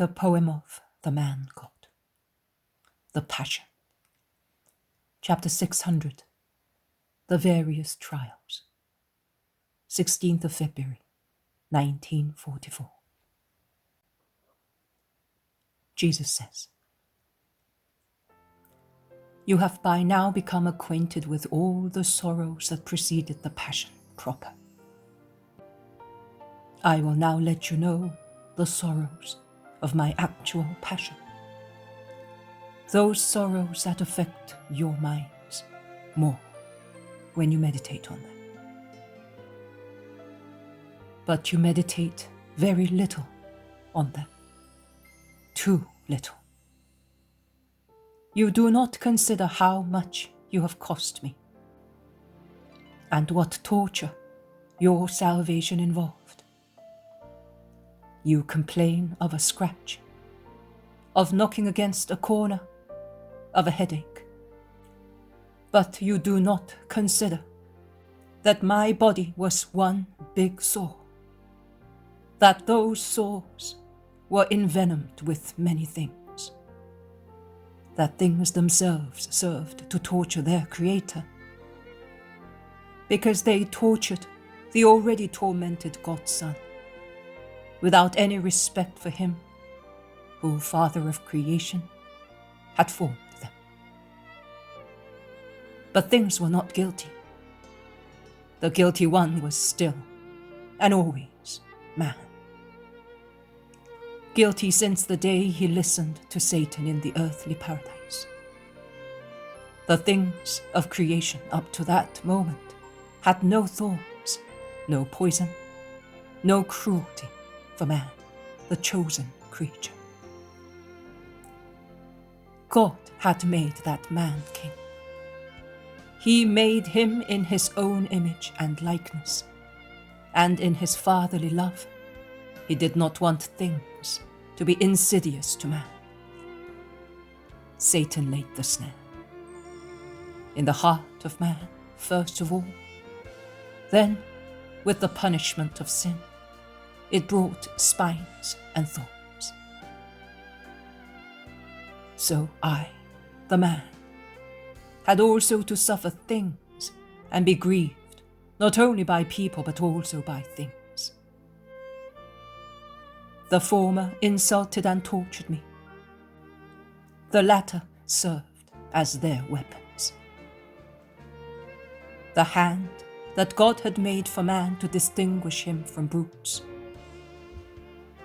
The poem of the man God. The Passion. Chapter 600. The various trials. 16th of February, 1944. Jesus says, "You have by now become acquainted with all the sorrows that preceded the Passion proper. I will now let you know the sorrows of my actual passion, those sorrows that affect your minds more when you meditate on them. But you meditate very little on them, too little. You do not consider how much you have cost me, and what torture your salvation involved. You complain of a scratch, of knocking against a corner, of a headache. But you do not consider that my body was one big sore, that those sores were envenomed with many things, that things themselves served to torture their creator, because they tortured the already tormented God's Son, without any respect for him who, Father of creation, had formed them. But things were not guilty. The guilty one was still and always man. Guilty since the day he listened to Satan in the earthly paradise. The things of creation up to that moment had no thorns, no poison, no cruelty for man, the chosen creature. God had made that man king. He made him in his own image and likeness, and in his fatherly love, he did not want things to be insidious to man. Satan laid the snare in the heart of man, first of all. Then, with the punishment of sin, it brought spines and thorns. So I, the man, had also to suffer things and be grieved, not only by people but also by things. The former insulted and tortured me. The latter served as their weapons. The hand that God had made for man to distinguish him from brutes.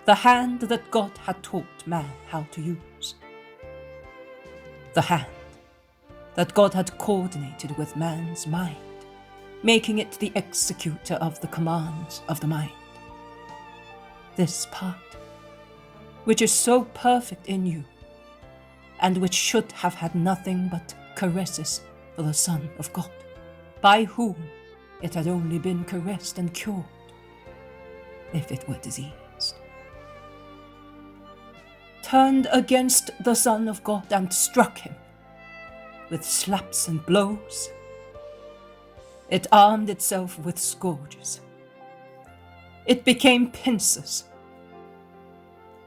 The hand that God had taught man how to use. The hand that God had coordinated with man's mind, making it the executor of the commands of the mind. This part, which is so perfect in you, and which should have had nothing but caresses for the Son of God, by whom it had only been caressed and cured, if it were diseased, turned against the Son of God and struck him with slaps and blows. It armed itself with scourges. It became pincers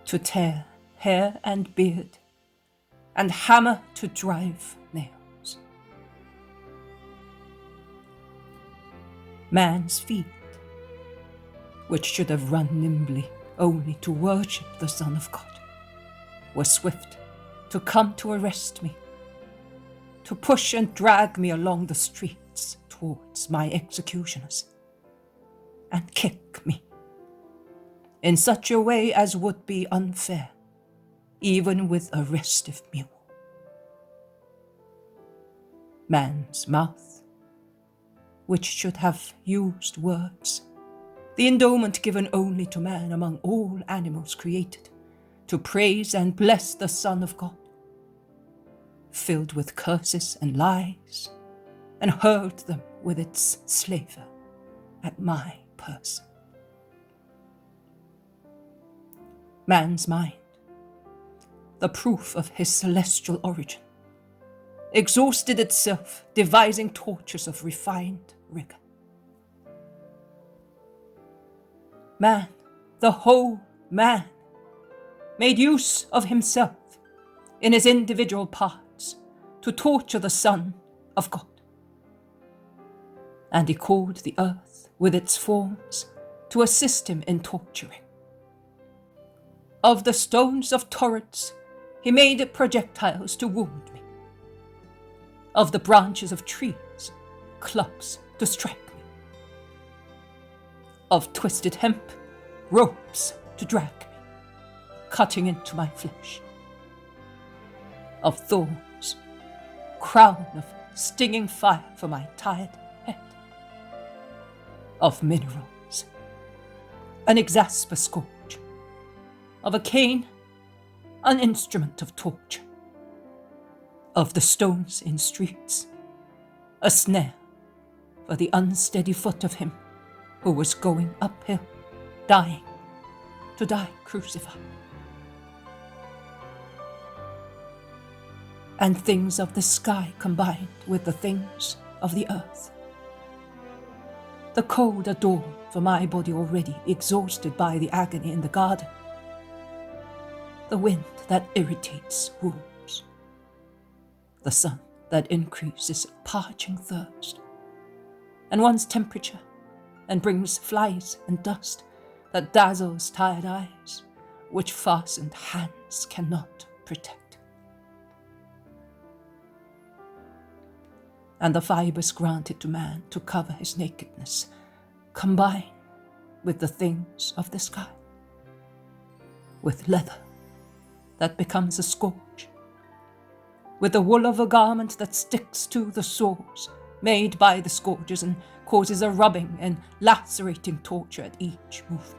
to tear hair and beard, and hammer to drive nails. Man's feet, which should have run nimbly only to worship the Son of God, were swift to come to arrest me, to push and drag me along the streets towards my executioners, and kick me in such a way as would be unfair, even with a restive mule. Man's mouth, which should have used words, the endowment given only to man among all animals created, to praise and bless the Son of God, filled with curses and lies, and hurled them with its slaver at my person. Man's mind, the proof of his celestial origin, exhausted itself devising tortures of refined rigor. Man, the whole man, made use of himself in his individual parts to torture the Son of God. And he called the earth with its forms to assist him in torturing. Of the stones of torrents he made projectiles to wound me. Of the branches of trees, clubs to strike me. Of twisted hemp, ropes to drag me, cutting into my flesh. Of thorns, crown of stinging fire for my tired head. Of minerals, an exasper scourge. Of a cane, an instrument of torture. Of the stones in streets, a snare for the unsteady foot of him who was going uphill, dying, to die crucified. And things of the sky combined with the things of the earth. The cold at dawn for my body already exhausted by the agony in the garden. The wind that irritates wounds. The sun that increases parching thirst. And one's temperature, and brings flies and dust that dazzles tired eyes, which fastened hands cannot protect. And the fibers granted to man to cover his nakedness combine with the things of the sky, with leather that becomes a scourge, with the wool of a garment that sticks to the sores made by the scourges and causes a rubbing and lacerating torture at each movement.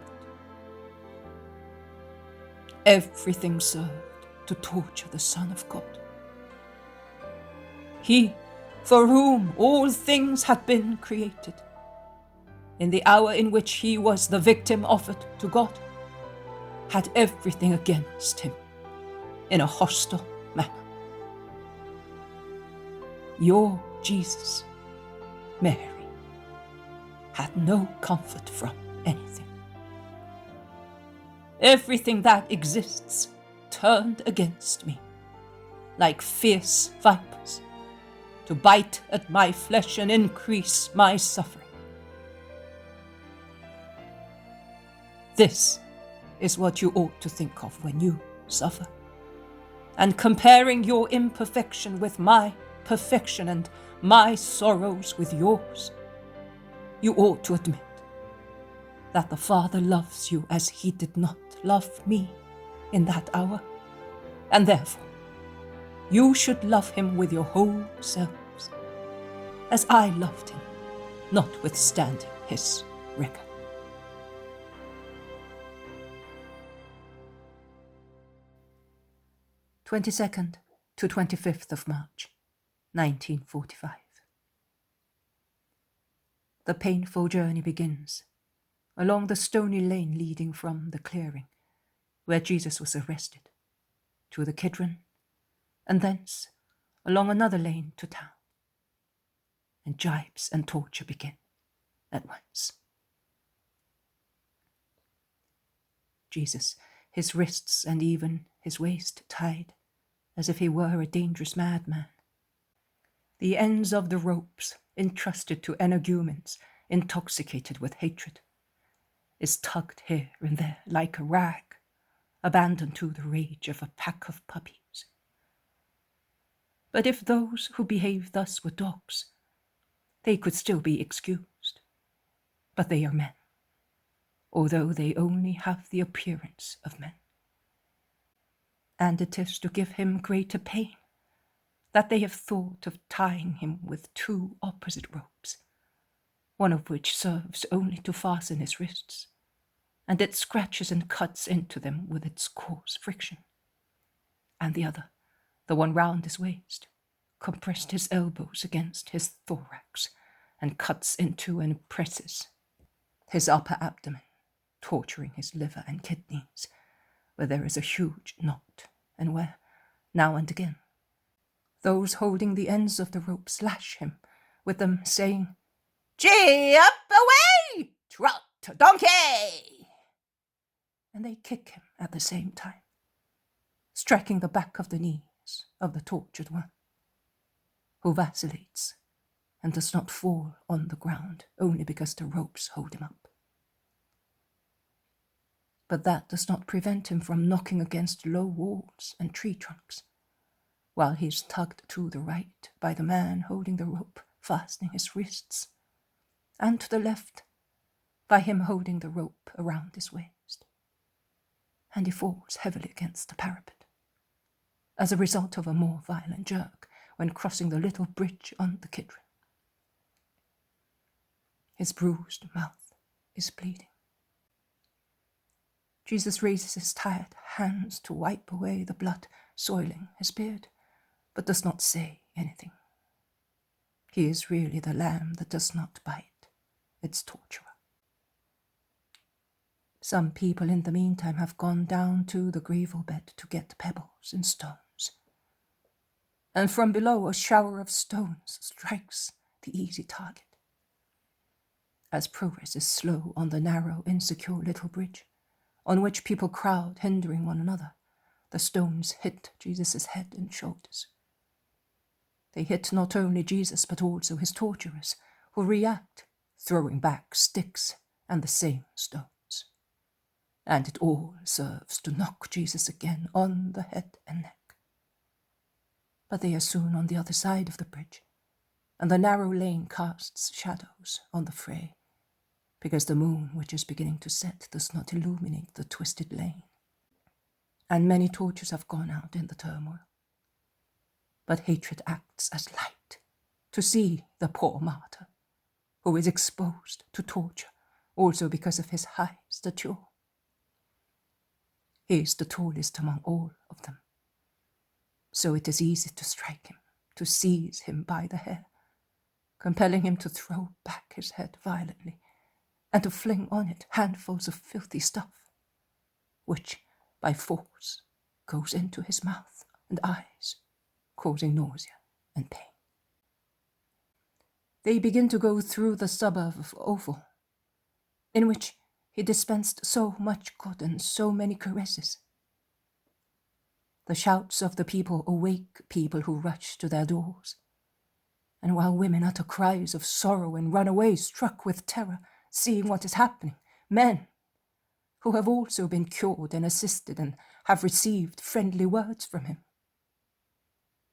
Everything served to torture the Son of God. He, for whom all things had been created, in the hour in which he was the victim offered to God, had everything against him in a hostile manner. Your Jesus, Mary, had no comfort from anything. Everything that exists turned against me, like fierce vipers, to bite at my flesh and increase my suffering. This is what you ought to think of when you suffer. And comparing your imperfection with my perfection and my sorrows with yours, you ought to admit that the Father loves you as he did not love me in that hour, and therefore you should love him with your whole selves, as I loved him, notwithstanding his rigor. March 22nd to 25th of March, 1945. The painful journey begins along the stony lane leading from the clearing where Jesus was arrested to the Kidron, and thence along another lane to town. And jibes and torture begin at once. Jesus, his wrists and even his waist tied, as if he were a dangerous madman. The ends of the ropes entrusted to energumens intoxicated with hatred is tugged here and there like a rag, abandoned to the rage of a pack of puppies. But if those who behave thus were dogs, they could still be excused. But they are men, although they only have the appearance of men. And it is to give him greater pain that they have thought of tying him with two opposite ropes, one of which serves only to fasten his wrists, and it scratches and cuts into them with its coarse friction, and the other, the one round his waist, compressed his elbows against his thorax, and cuts into and presses his upper abdomen, torturing his liver and kidneys, where there is a huge knot, and where, now and again, those holding the ends of the rope slash him with them, saying, "Gee, up away, trot, donkey!" And they kick him at the same time, striking the back of the knees of the tortured one, who vacillates and does not fall on the ground only because the ropes hold him up. But that does not prevent him from knocking against low walls and tree trunks, while he is tugged to the right by the man holding the rope fastening his wrists, and to the left by him holding the rope around his waist, and he falls heavily against the parapet, as a result of a more violent jerk when crossing the little bridge on the Kidron. His bruised mouth is bleeding. Jesus raises his tired hands to wipe away the blood soiling his beard, but does not say anything. He is really the lamb that does not bite its torturer. Some people in the meantime have gone down to the gravel bed to get pebbles and stones, and from below a shower of stones strikes the easy target. As progress is slow on the narrow, insecure little bridge, on which people crowd, hindering one another, the stones hit Jesus' head and shoulders. They hit not only Jesus, but also his torturers, who react, throwing back sticks and the same stones. And it all serves to knock Jesus again on the head and neck. But they are soon on the other side of the bridge, and the narrow lane casts shadows on the fray, because the moon, which is beginning to set, does not illuminate the twisted lane. And many torches have gone out in the turmoil. But hatred acts as light to see the poor martyr, who is exposed to torture also because of his high stature. He is the tallest among all of them, so it is easy to strike him, to seize him by the hair, compelling him to throw back his head violently and to fling on it handfuls of filthy stuff, which, by force, goes into his mouth and eyes, causing nausea and pain. They begin to go through the suburb of Ophel, in which he dispensed so much good and so many caresses. The shouts of the people awake people who rush to their doors, and while women utter cries of sorrow and run away struck with terror, seeing what is happening, men, who have also been cured and assisted and have received friendly words from him.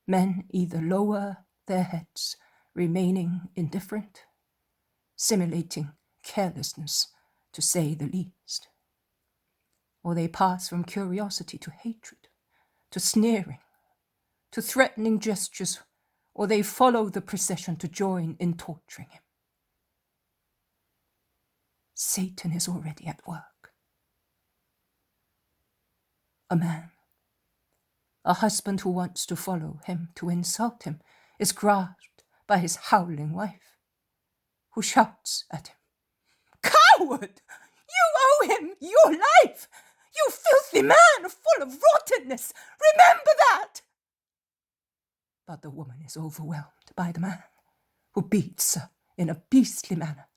Men either lower their heads, remaining indifferent, simulating carelessness, to say the least, or they pass from curiosity to hatred, to sneering, to threatening gestures, or they follow the procession to join in torturing him. Satan is already at work. A man, a husband who wants to follow him to insult him, is grasped by his howling wife, who shouts at him, "Coward! You owe him your life! You filthy man, full of rottenness! Remember that!" But the woman is overwhelmed by the man, who beats her in a beastly manner,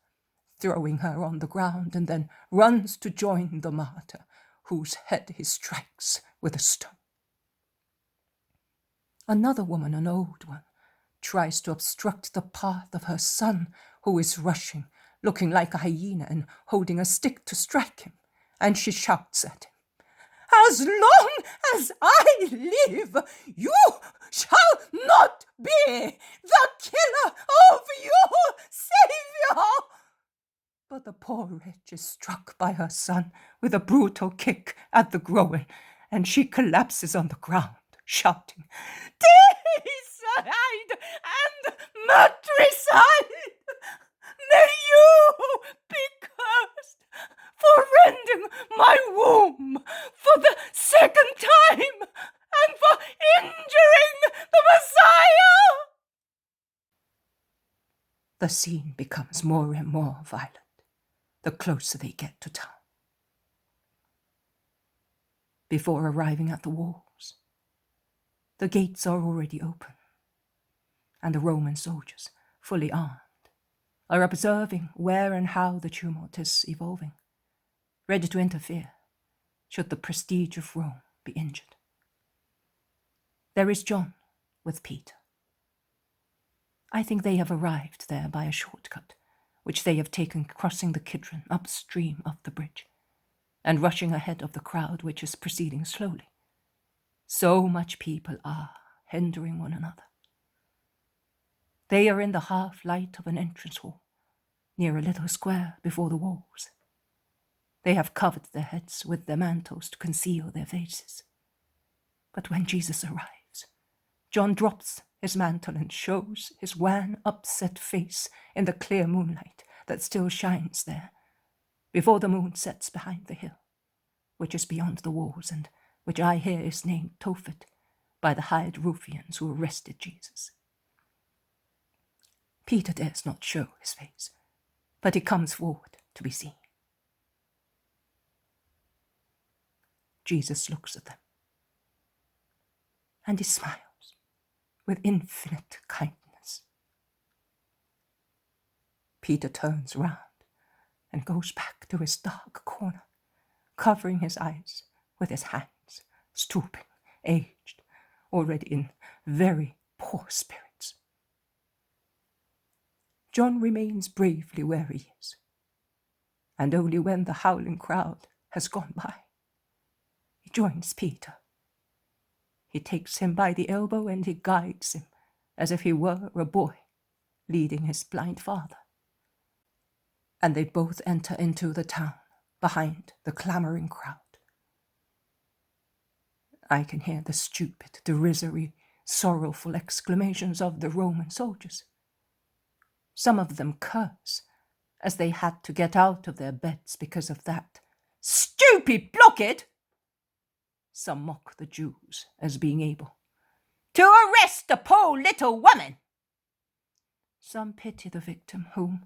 throwing her on the ground, and then runs to join the martyr, whose head he strikes with a stone. Another woman, an old one, tries to obstruct the path of her son, who is rushing, looking like a hyena and holding a stick to strike him, and she shouts at him, "As long as I live, you shall not be the killer of your Saviour!" But the poor wretch is struck by her son with a brutal kick at the groin, and she collapses on the ground, shouting, "Deicide and matricide! May you be cursed for rending my womb for the second time and for injuring the Messiah!" The scene becomes more and more violent the closer they get to town. Before arriving at the walls, the gates are already open, and the Roman soldiers, fully armed, are observing where and how the tumult is evolving, ready to interfere should the prestige of Rome be injured. There is John with Peter. I think they have arrived there by a shortcut, which they have taken crossing the Kidron upstream of the bridge, and rushing ahead of the crowd which is proceeding slowly. So much people are hindering one another. They are in the half-light of an entrance hall, near a little square before the walls. They have covered their heads with their mantles to conceal their faces. But when Jesus arrives, John drops his mantle and shows his wan, upset face in the clear moonlight that still shines there, before the moon sets behind the hill, which is beyond the walls, and which I hear is named Tophet by the hired ruffians who arrested Jesus. Peter dares not show his face, but he comes forward to be seen. Jesus looks at them, and he smiles with infinite kindness. Peter turns round and goes back to his dark corner, covering his eyes with his hands, stooping, aged, already in very poor spirits. John remains bravely where he is, and only when the howling crowd has gone by, he joins Peter. He takes him by the elbow and he guides him as if he were a boy leading his blind father. And they both enter into the town behind the clamoring crowd. I can hear the stupid, derisory, sorrowful exclamations of the Roman soldiers. Some of them curse as they had to get out of their beds because of that stupid blockade. Some mock the Jews as being able to arrest a poor little woman. Some pity the victim whom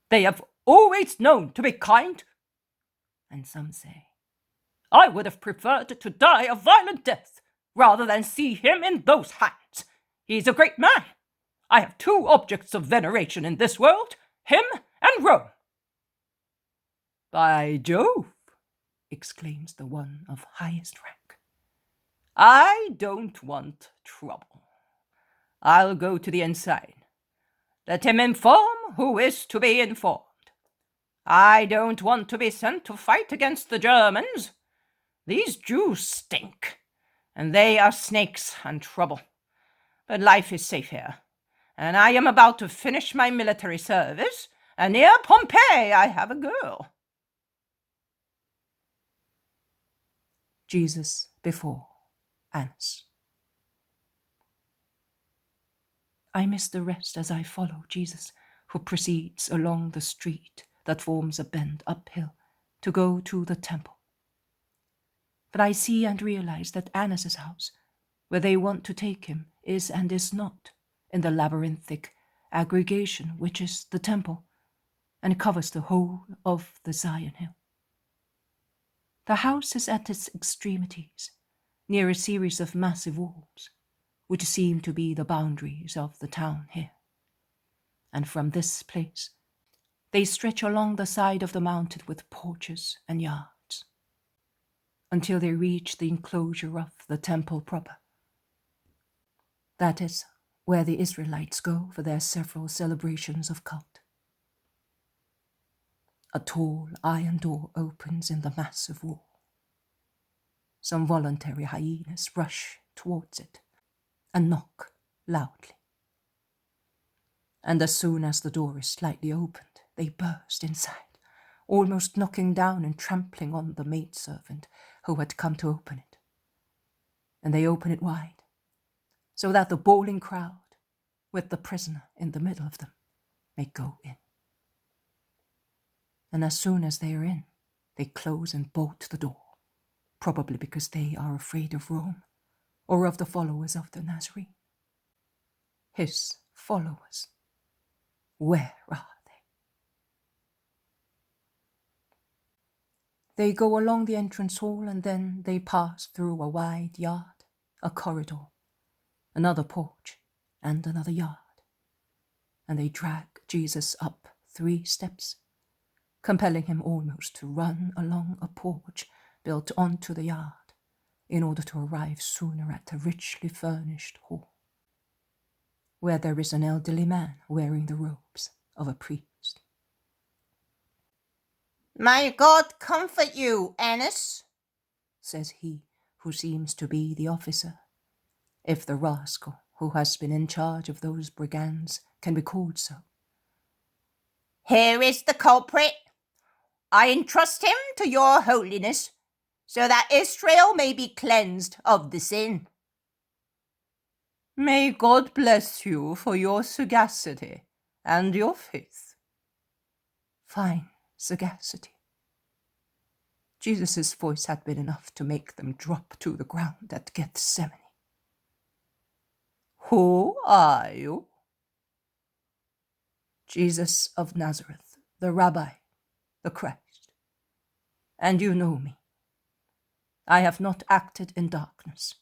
they have always known to be kind. And some say, I would have preferred to die a violent death rather than see him in those hands. He's a great man. I have two objects of veneration in this world, him and Rome. By Jove, exclaims the one of highest rank, I don't want trouble. I'll go to the ensign. Let him inform who is to be informed. I don't want to be sent to fight against the Germans. These Jews stink, and they are snakes and trouble. But life is safe here, and I am about to finish my military service, and near Pompeii I have a girl. Jesus before Annas. I miss the rest as I follow Jesus, who proceeds along the street that forms a bend uphill to go to the temple. But I see and realize that Annas' house, where they want to take him, is and is not in the labyrinthic aggregation which is the temple, and covers the whole of the Zion hill. The house is at its extremities, near a series of massive walls, which seem to be the boundaries of the town here. And from this place, they stretch along the side of the mountain with porches and yards, until they reach the enclosure of the temple proper. That is where the Israelites go for their several celebrations of cult. A tall iron door opens in the massive wall. Some voluntary hyenas rush towards it and knock loudly. And as soon as the door is slightly opened, they burst inside, almost knocking down and trampling on the maidservant who had come to open it. And they open it wide, so that the bawling crowd, with the prisoner in the middle of them, may go in. And as soon as they are in, they close and bolt the door, probably because they are afraid of Rome or of the followers of the Nazarene. His followers, where are they? They go along the entrance hall, and then they pass through a wide yard, a corridor, another porch, and another yard. And they drag Jesus up 3 steps, compelling him almost to run along a porch built onto the yard, in order to arrive sooner at a richly furnished hall, where there is an elderly man wearing the robes of a priest. "May God comfort you, Annas," says he who seems to be the officer, if the rascal who has been in charge of those brigands can be called so. "Here is the culprit. I entrust him to your holiness, so that Israel may be cleansed of the sin." May God bless you for your sagacity and your faith. Fine sagacity. Jesus' voice had been enough to make them drop to the ground at Gethsemane. Who are you? Jesus of Nazareth, the Rabbi, the Christ. And you know me. I have not acted in darkness.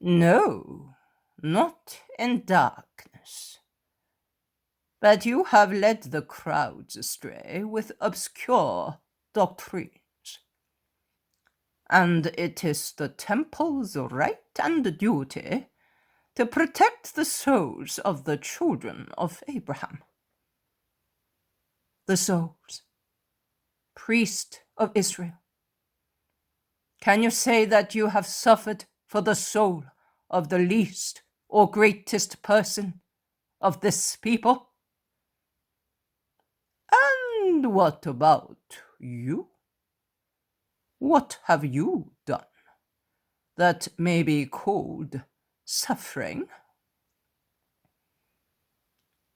No, not in darkness. But you have led the crowds astray with obscure doctrines. And it is the temple's right and duty to protect the souls of the children of Abraham. The souls, priest of Israel. Can you say that you have suffered for the soul of the least or greatest person of this people? And what about you? What have you done that may be called suffering?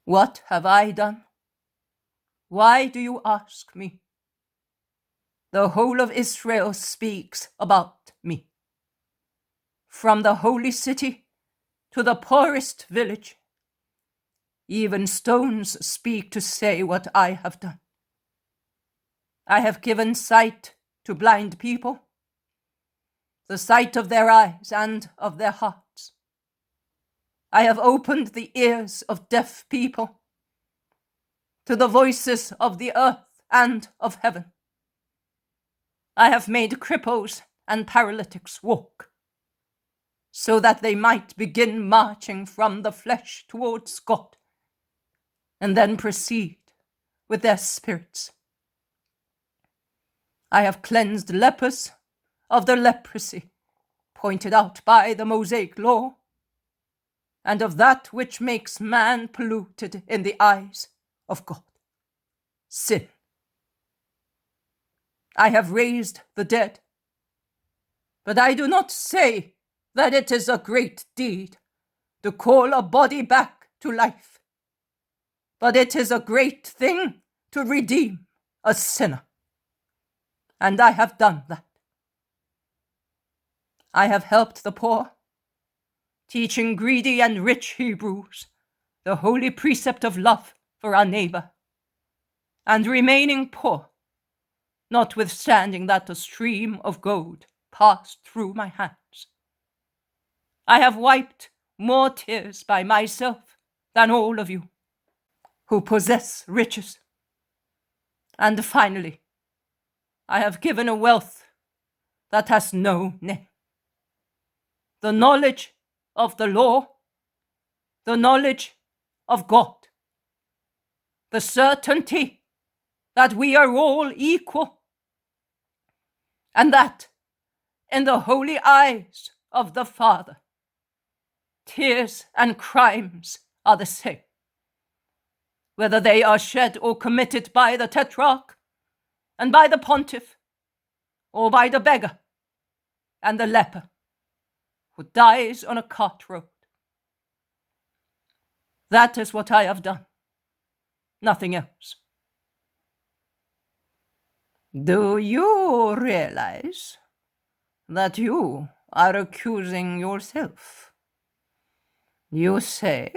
What have I done? Why do you ask me? The whole of Israel speaks about me. From the holy city to the poorest village, even stones speak to say what I have done. I have given sight to blind people, the sight of their eyes and of their hearts. I have opened the ears of deaf people to the voices of the earth and of heaven. I have made cripples and paralytics walk, so that they might begin marching from the flesh towards God, and then proceed with their spirits. I have cleansed lepers of the leprosy pointed out by the Mosaic law, and of that which makes man polluted in the eyes of God, sin. I have raised the dead, but I do not say that it is a great deed to call a body back to life, but it is a great thing to redeem a sinner. And I have done that. I have helped the poor, teaching greedy and rich Hebrews the holy precept of love for our neighbor, and remaining poor, notwithstanding that a stream of gold passed through my hands. I have wiped more tears by myself than all of you, who possess riches. And finally, I have given a wealth that has no name. The knowledge of the law, the knowledge of God, the certainty that we are all equal, and that in the holy eyes of the Father, tears and crimes are the same, whether they are shed or committed by the tetrarch and by the pontiff, or by the beggar and the leper who dies on a cart road. That is what I have done, nothing else. Do you realize that you are accusing yourself? You say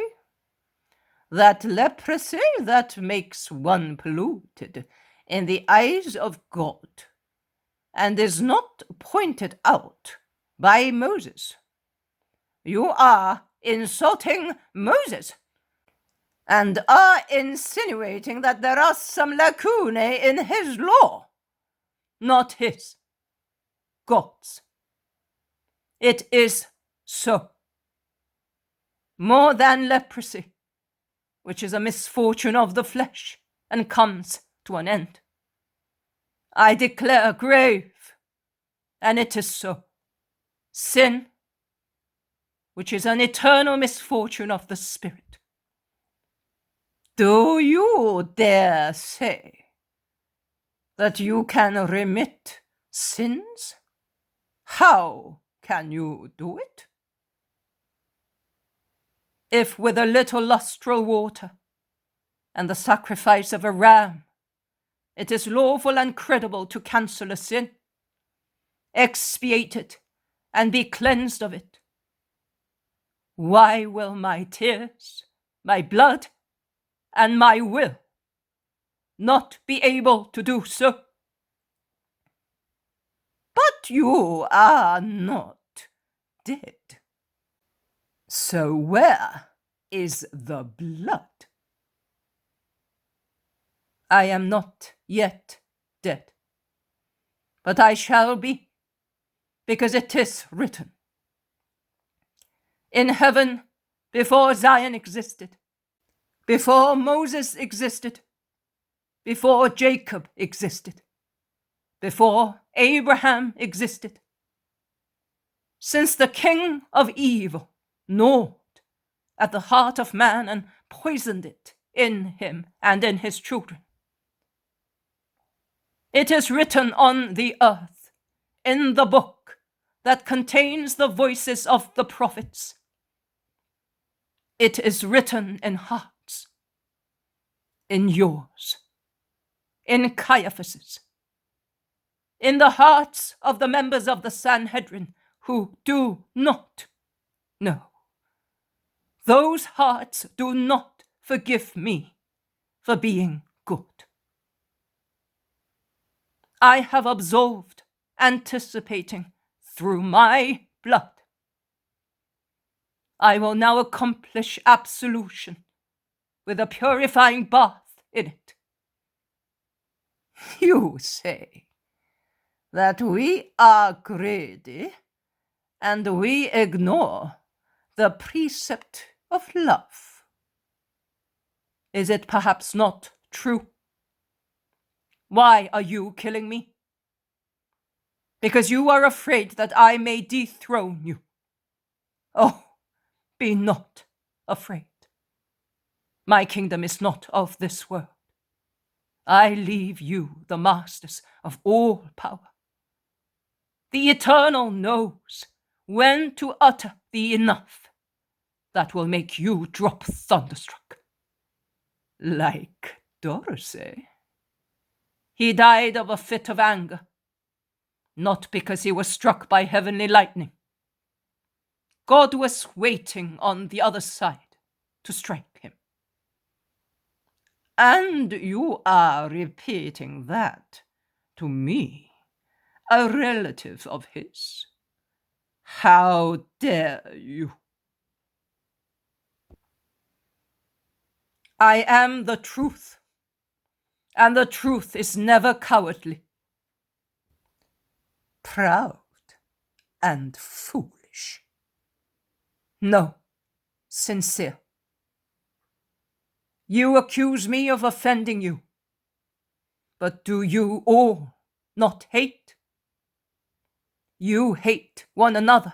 that leprosy that makes one polluted in the eyes of God and is not pointed out by Moses. You are insulting Moses and are insinuating that there are some lacunae in his law, not his, God's. It is so. More than leprosy, which is a misfortune of the flesh and comes to an end. I declare grave, and it is so. Sin, which is an eternal misfortune of the spirit. Do you dare say that you can remit sins? How can you do it? If with a little lustral water and the sacrifice of a ram, it is lawful and credible to cancel a sin, expiate it, and be cleansed of it, why will my tears, my blood, and my will not be able to do so? But you are not dead. So where is the blood? I am not yet dead, but I shall be, because it is written. In heaven, before Zion existed, before Moses existed, before Jacob existed, before Abraham existed, since the king of evil gnawed at the heart of man and poisoned it in him and in his children. It is written on the earth, in the book that contains the voices of the prophets. It is written in hearts, in yours, in Caiaphas's, in the hearts of the members of the Sanhedrin who do not know. Those hearts do not forgive me for being good. I have absolved, anticipating through my blood. I will now accomplish absolution with a purifying bath in it. You say that we are greedy and we ignore the precept of love. Is it perhaps not true? Why are you killing me? Because you are afraid that I may dethrone you. Oh, be not afraid. My kingdom is not of this world. I leave you the masters of all power. The Eternal knows when to utter the enough that will make you drop thunderstruck. Like Dorsey. He died of a fit of anger, not because he was struck by heavenly lightning. God was waiting on the other side to strike him. And you are repeating that to me, a relative of his. How dare you? I am the truth, and the truth is never cowardly, proud, and foolish. No, sincere. You accuse me of offending you, but do you all not hate? You hate one another,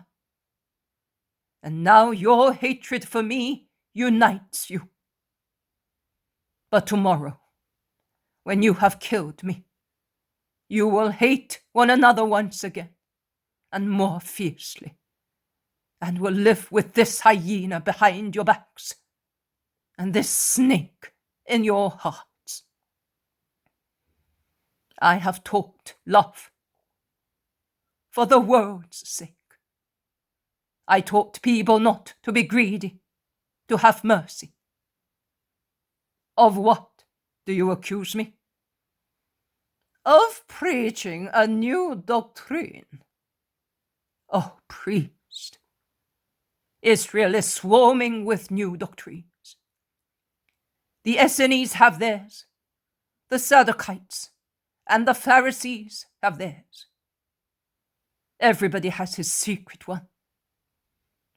and now your hatred for me unites you. But tomorrow, when you have killed me, you will hate one another once again, and more fiercely, and will live with this hyena behind your backs, and this snake in your hearts. I have taught love for the world's sake. I taught people not to be greedy, to have mercy. Of what do you accuse me? Of preaching a new doctrine. Oh, priest, Israel is swarming with new doctrines. The Essenes have theirs, the Sadducites and the Pharisees have theirs. Everybody has his secret one.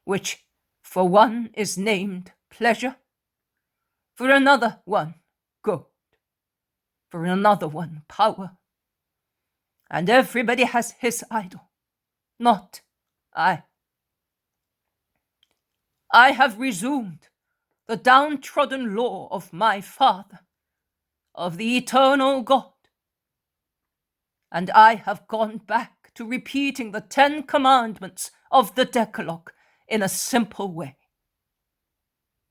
which for one is named pleasure, for another one gold, for another one power. And everybody has his idol, not I. I have resumed the downtrodden law of my Father, of the eternal God, and I have gone back to repeating the 10 commandments of the Decalogue in a simple way,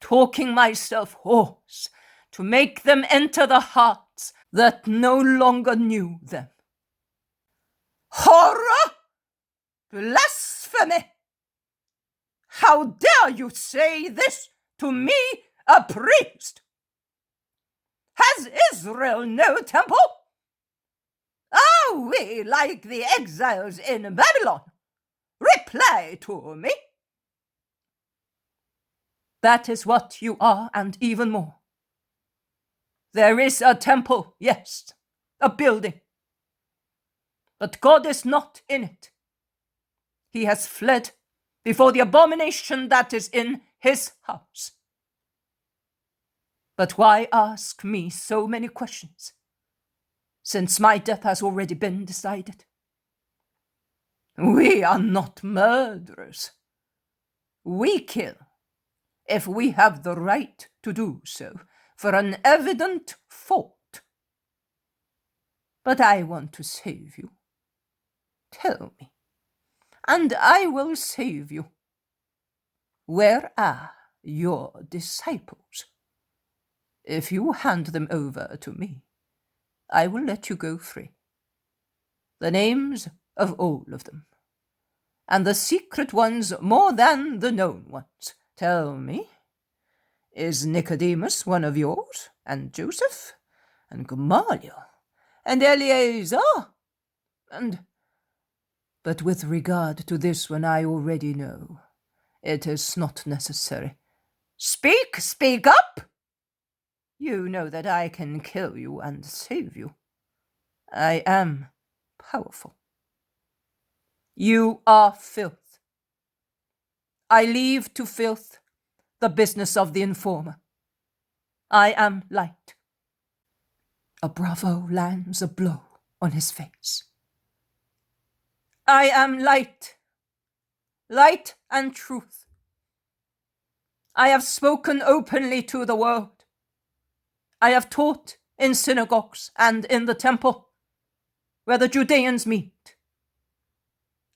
talking myself hoarse to make them enter the hearts that no longer knew them. Horror! Blasphemy! How dare you say this to me, a priest? Has Israel no temple? Are we like the exiles in Babylon? Reply to me. That is what you are, and even more. There is a temple, yes, a building, but God is not in it. He has fled before the abomination that is in his house. But why ask me so many questions, since my death has already been decided? We are not murderers. We kill, if we have the right to do so, for an evident fault. But I want to save you. Tell me, and I will save you. Where are your disciples? If you hand them over to me, I will let you go free. The names of all of them, and the secret ones more than the known ones. Tell me, is Nicodemus one of yours, and Joseph, and Gamaliel, and Eleazar, and... But with regard to this one I already know. It is not necessary. Speak up! You know that I can kill you and save you. I am powerful. You are filth. I leave to filth the business of the informer. I am light. A bravo lands a blow on his face. I am light, light and truth. I have spoken openly to the world. I have taught in synagogues and in the temple, where the Judeans meet.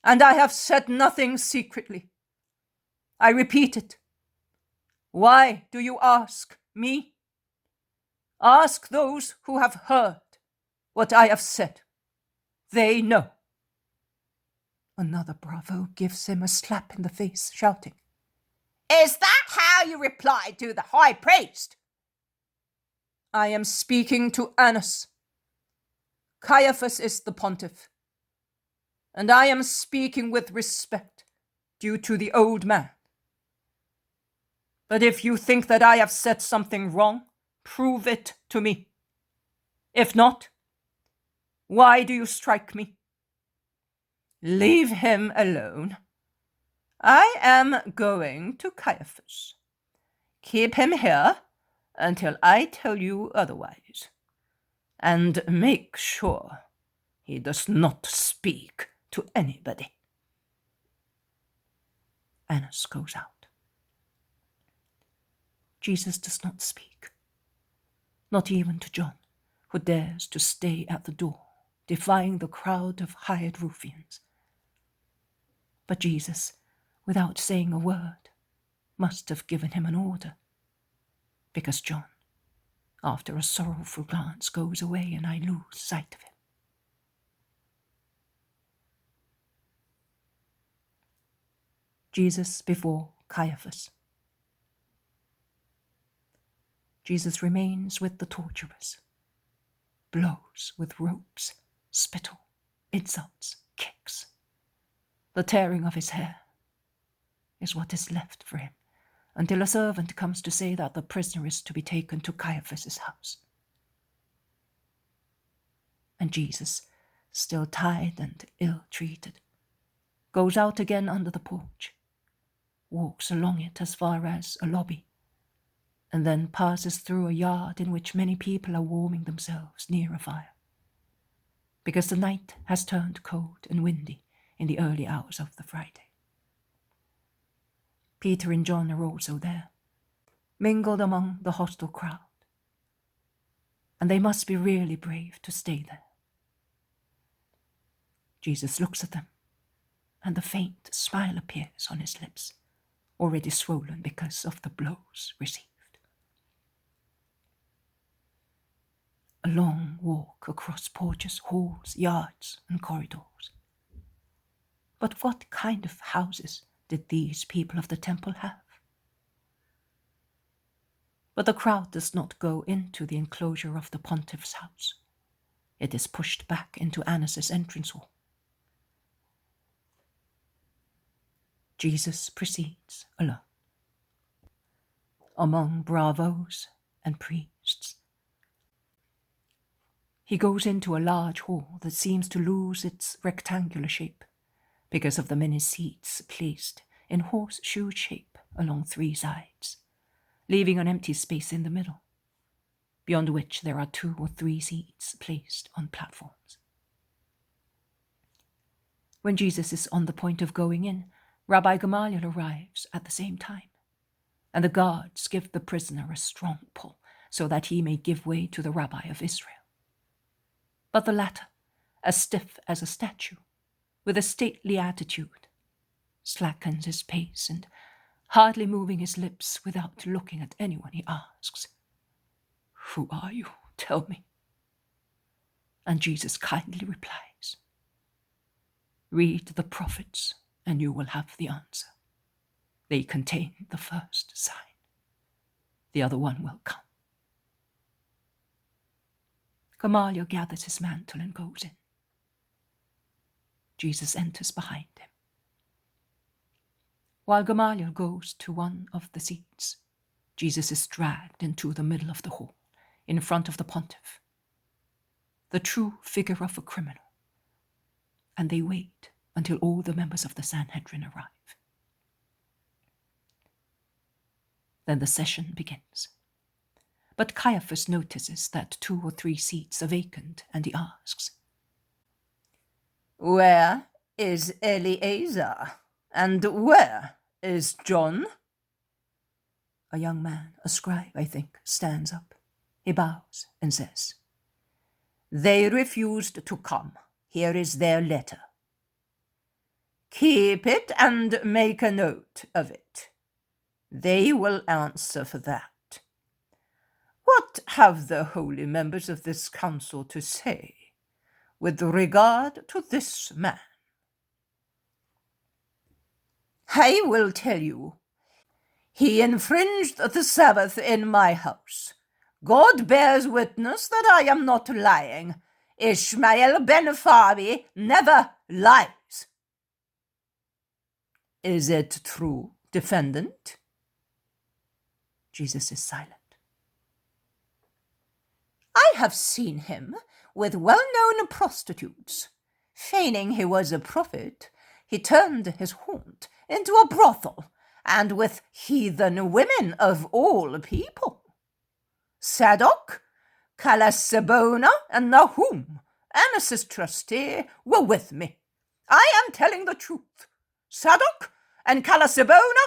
And I have said nothing secretly. I repeat it. Why do you ask me? Ask those who have heard what I have said. They know. Another bravo gives him a slap in the face, shouting, Is that how you reply to the high priest? I am speaking to Annas. Caiaphas is the pontiff, and I am speaking with respect due to the old man. But if you think that I have said something wrong, prove it to me. If not, why do you strike me? Leave him alone. I am going to Caiaphas. Keep him here until I tell you otherwise. And make sure he does not speak to anybody. Annas goes out. Jesus does not speak, not even to John, who dares to stay at the door, defying the crowd of hired ruffians. But Jesus, without saying a word, must have given him an order, because John, after a sorrowful glance, goes away and I lose sight of him. Jesus before Caiaphas. Jesus remains with the torturers, blows with ropes, spittle, insults, kicks. The tearing of his hair is what is left for him, until a servant comes to say that the prisoner is to be taken to Caiaphas' house. And Jesus, still tied and ill-treated, goes out again under the porch, walks along it as far as a lobby, and then passes through a yard in which many people are warming themselves near a fire, because the night has turned cold and windy in the early hours of the Friday. Peter and John are also there, mingled among the hostile crowd, and they must be really brave to stay there. Jesus looks at them, and a faint smile appears on his lips, already swollen because of the blows received. A long walk across porches, halls, yards, and corridors. But what kind of houses did these people of the temple have? But the crowd does not go into the enclosure of the pontiff's house. It is pushed back into Annas' entrance hall. Jesus proceeds alone, among bravos and priests. He goes into a large hall that seems to lose its rectangular shape because of the many seats placed in horseshoe shape along 3 sides, leaving an empty space in the middle, beyond which there are 2 or 3 seats placed on platforms. When Jesus is on the point of going in, Rabbi Gamaliel arrives at the same time, and the guards give the prisoner a strong pull so that he may give way to the rabbi of Israel. But the latter, as stiff as a statue, with a stately attitude, slackens his pace and, hardly moving his lips without looking at anyone, he asks, "Who are you? Tell me." And Jesus kindly replies, "Read the prophets, and you will have the answer. They contain the first sign. The other one will come." Gamaliel gathers his mantle and goes in. Jesus enters behind him. While Gamaliel goes to one of the seats, Jesus is dragged into the middle of the hall, in front of the pontiff, the true figure of a criminal, and they wait until all the members of the Sanhedrin arrive. Then the session begins. But Caiaphas notices that 2 or 3 seats are vacant, and he asks, "Where is Eleazar? And where is John?" A young man, a scribe, I think, stands up. He bows and says, "They refused to come. Here is their letter. Keep it and make a note of it. They will answer for that. What have the holy members of this council to say with regard to this man?" "I will tell you. He infringed the Sabbath in my house. God bears witness that I am not lying. Ishmael ben Fabi never lies." "Is it true, defendant?" Jesus is silent. "I have seen him with well-known prostitutes. Feigning he was a prophet, he turned his haunt into a brothel, and with heathen women of all people. Zadok, Calasabona, and Nahum, Annas' trustee, were with me. I am telling the truth. Zadok and Calasabona,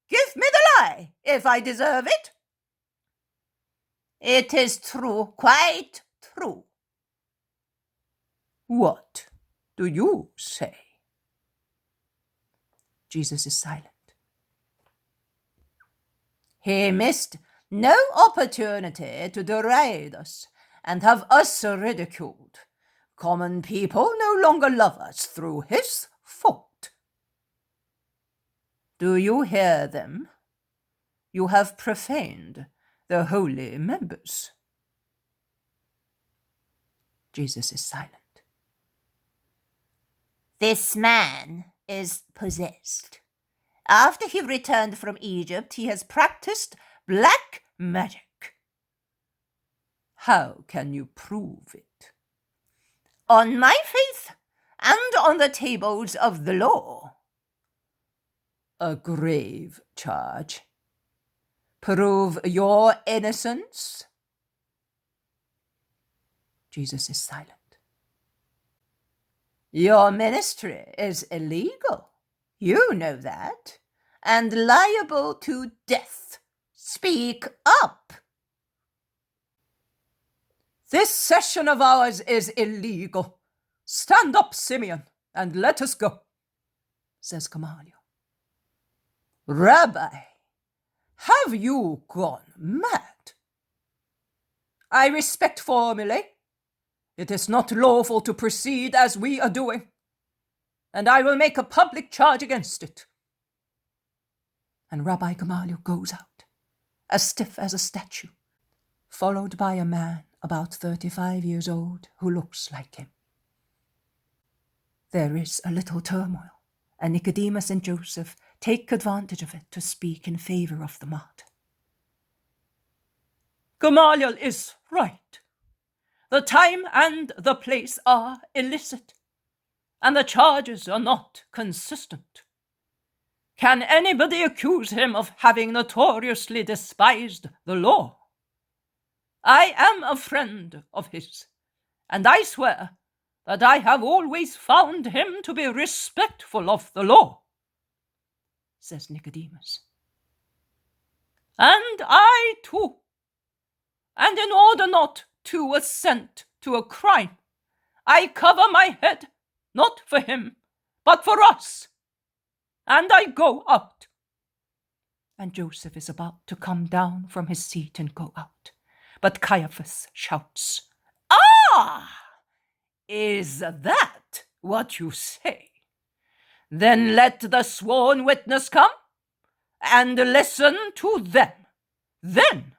give me the lie if I deserve it." "It is true, quite true." "What do you say?" Jesus is silent. "He missed no opportunity to deride us and have us ridiculed. Common people no longer love us through his fault. Do you hear them? You have profaned the holy members." Jesus is silent. "This man is possessed. After he returned from Egypt, he has practiced black magic." "How can you prove it?" "On my faith and on the tables of the law." a grave charge. Prove your innocence. Jesus is silent. Your ministry is illegal. You know that. And liable to death. Speak up. This session of ours is illegal. Stand up, Simeon, and let us go, says Gamaliel. Rabbi, have you gone mad? I respect formulae. It is not lawful to proceed as we are doing, and I will make a public charge against it. And Rabbi Gamaliel goes out, as stiff as a statue, followed by a man about 35 years old who looks like him. There is a little turmoil, and Nicodemus and Joseph take advantage of it to speak in favor of the martyr. Gamaliel is right. The time and the place are illicit, and the charges are not consistent. Can anybody accuse him of having notoriously despised the law? I am a friend of his, and I swear that I have always found him to be respectful of the law, says Nicodemus. And I too. And in order not to assent to a crime, I cover my head, not for him, but for us. And I go out. And Joseph is about to come down from his seat and go out. But Caiaphas shouts, Ah! Is that what you say? Then let the sworn witness come, and listen to them. Then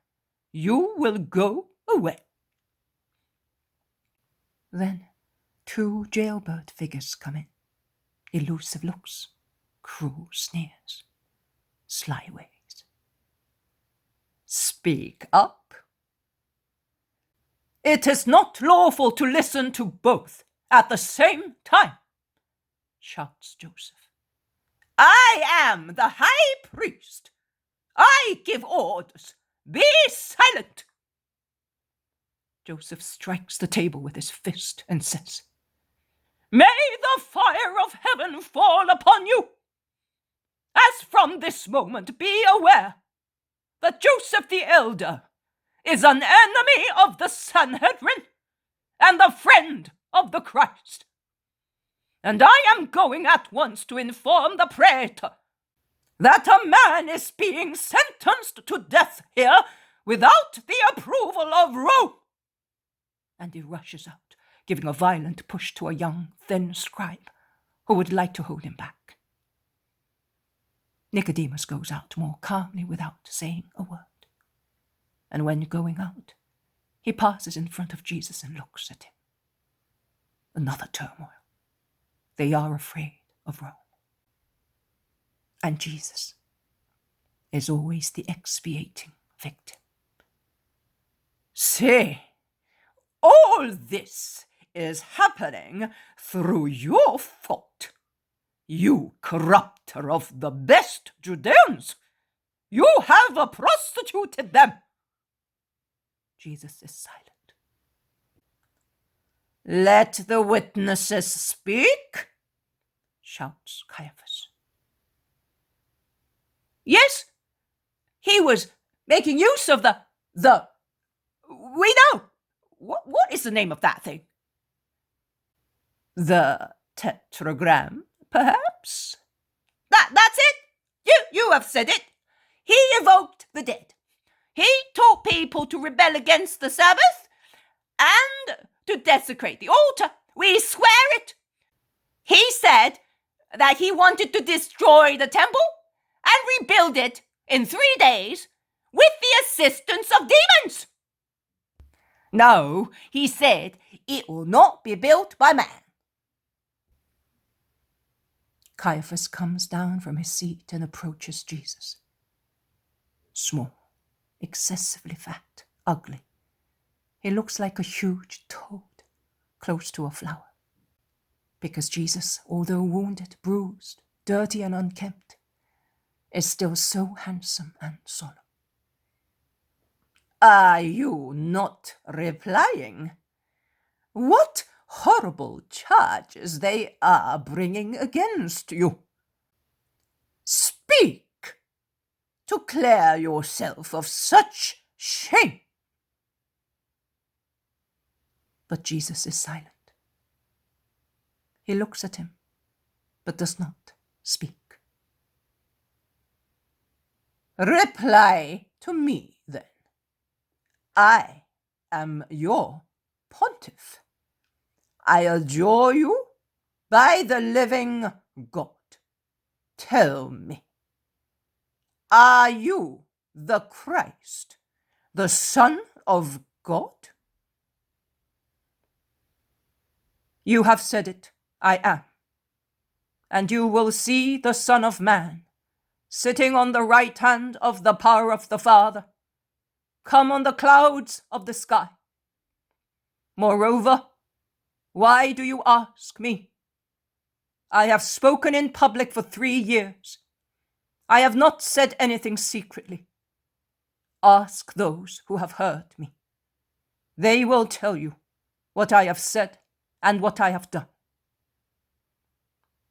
you will go away. Then 2 jailbird figures come in. Elusive looks, cruel sneers, sly ways. Speak up. It is not lawful to listen to both at the same time, shouts Joseph. I am the high priest. I give orders. Be silent. Joseph strikes the table with his fist and says, May the fire of heaven fall upon you. As from this moment, be aware that Joseph the elder is an enemy of the Sanhedrin and a friend of the Christ. And I am going at once to inform the praetor that a man is being sentenced to death here without the approval of Rome. And he rushes out, giving a violent push to a young, thin scribe who would like to hold him back. Nicodemus goes out more calmly without saying a word. And when going out, he passes in front of Jesus and looks at him. Another turmoil. They are afraid of Rome. And Jesus is always the expiating victim. See, all this is happening through your fault. You corrupter of the best Judeans. You have prostituted them. Jesus is silent. Let the witnesses speak, shouts Caiaphas. Yes, he was making use of the we know. What is the name of that thing? The tetragram, perhaps? That's it. You have said it. He evoked the dead. He taught people to rebel against the Sabbath and to desecrate the altar. We swear it. He said that he wanted to destroy the temple and rebuild it in 3 days with the assistance of demons. No, he said it will not be built by man. Caiaphas comes down from his seat and approaches Jesus. Small, excessively fat, ugly. He looks like a huge toad, close to a flower. Because Jesus, although wounded, bruised, dirty and unkempt, is still so handsome and solemn. Are you not replying? What horrible charges they are bringing against you. Speak, to clear yourself of such shame. But Jesus is silent. He looks at him, but does not speak. Reply to me, then. I am your pontiff. I adjure you by the living God. Tell me, are you the Christ, the Son of God? You have said it, I am. And you will see the Son of Man sitting on the right hand of the power of the Father, come on the clouds of the sky. Moreover, why do you ask me? I have spoken in public for 3 years. I have not said anything secretly. Ask those who have heard me. They will tell you what I have said and what I have done.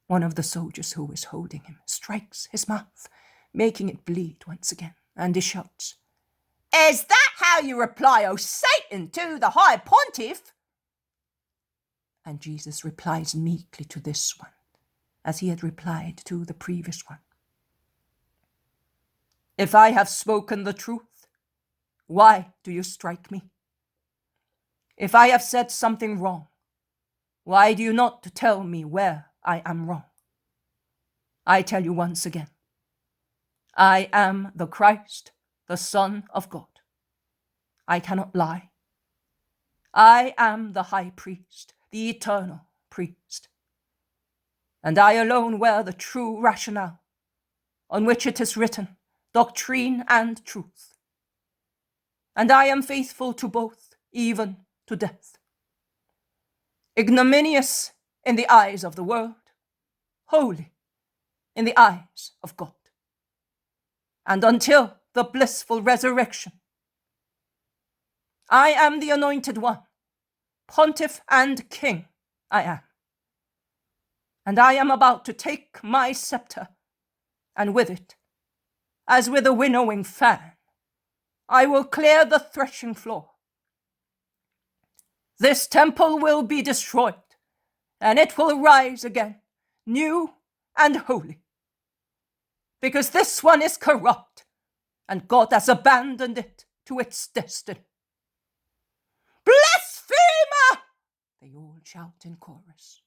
One of the soldiers who is holding him strikes his mouth, making it bleed once again, and he shouts, Is that how you reply, O Satan, to the High Pontiff? And Jesus replies meekly to this one, as he had replied to the previous one. If I have spoken the truth, why do you strike me? If I have said something wrong, why do you not tell me where I am wrong? I tell you once again, I am the Christ, the Son of God. I cannot lie. I am the high priest, the eternal priest. And I alone wear the true rationale, on which it is written, doctrine and truth. And I am faithful to both, even to death. Ignominious in the eyes of the world, holy in the eyes of God. And until the blissful resurrection, I am the anointed one, pontiff and king I am. And I am about to take my scepter, and with it, as with a winnowing fan, I will clear the threshing floor. This temple will be destroyed, and it will rise again, new and holy. Because this one is corrupt, and God has abandoned it to its destiny. Blasphemer! They all shout in chorus.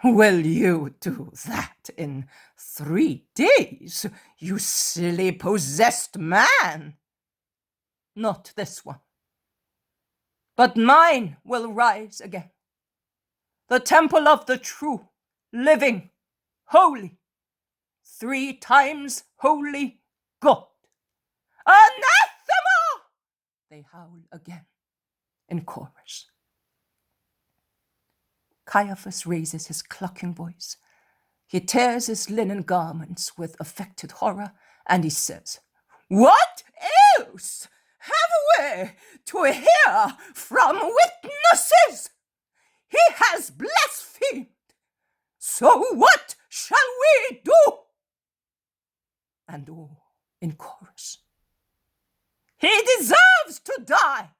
Will you do that in 3 days, you silly possessed man? Not this one. But mine will rise again. The temple of the true, living, holy, 3 times holy God. Anathema! They howl again in chorus. Caiaphas raises his clucking voice. He tears his linen garments with affected horror, and he says, What else have we to hear from witnesses? He has blasphemed. So what shall we do? And all in chorus. He deserves to die.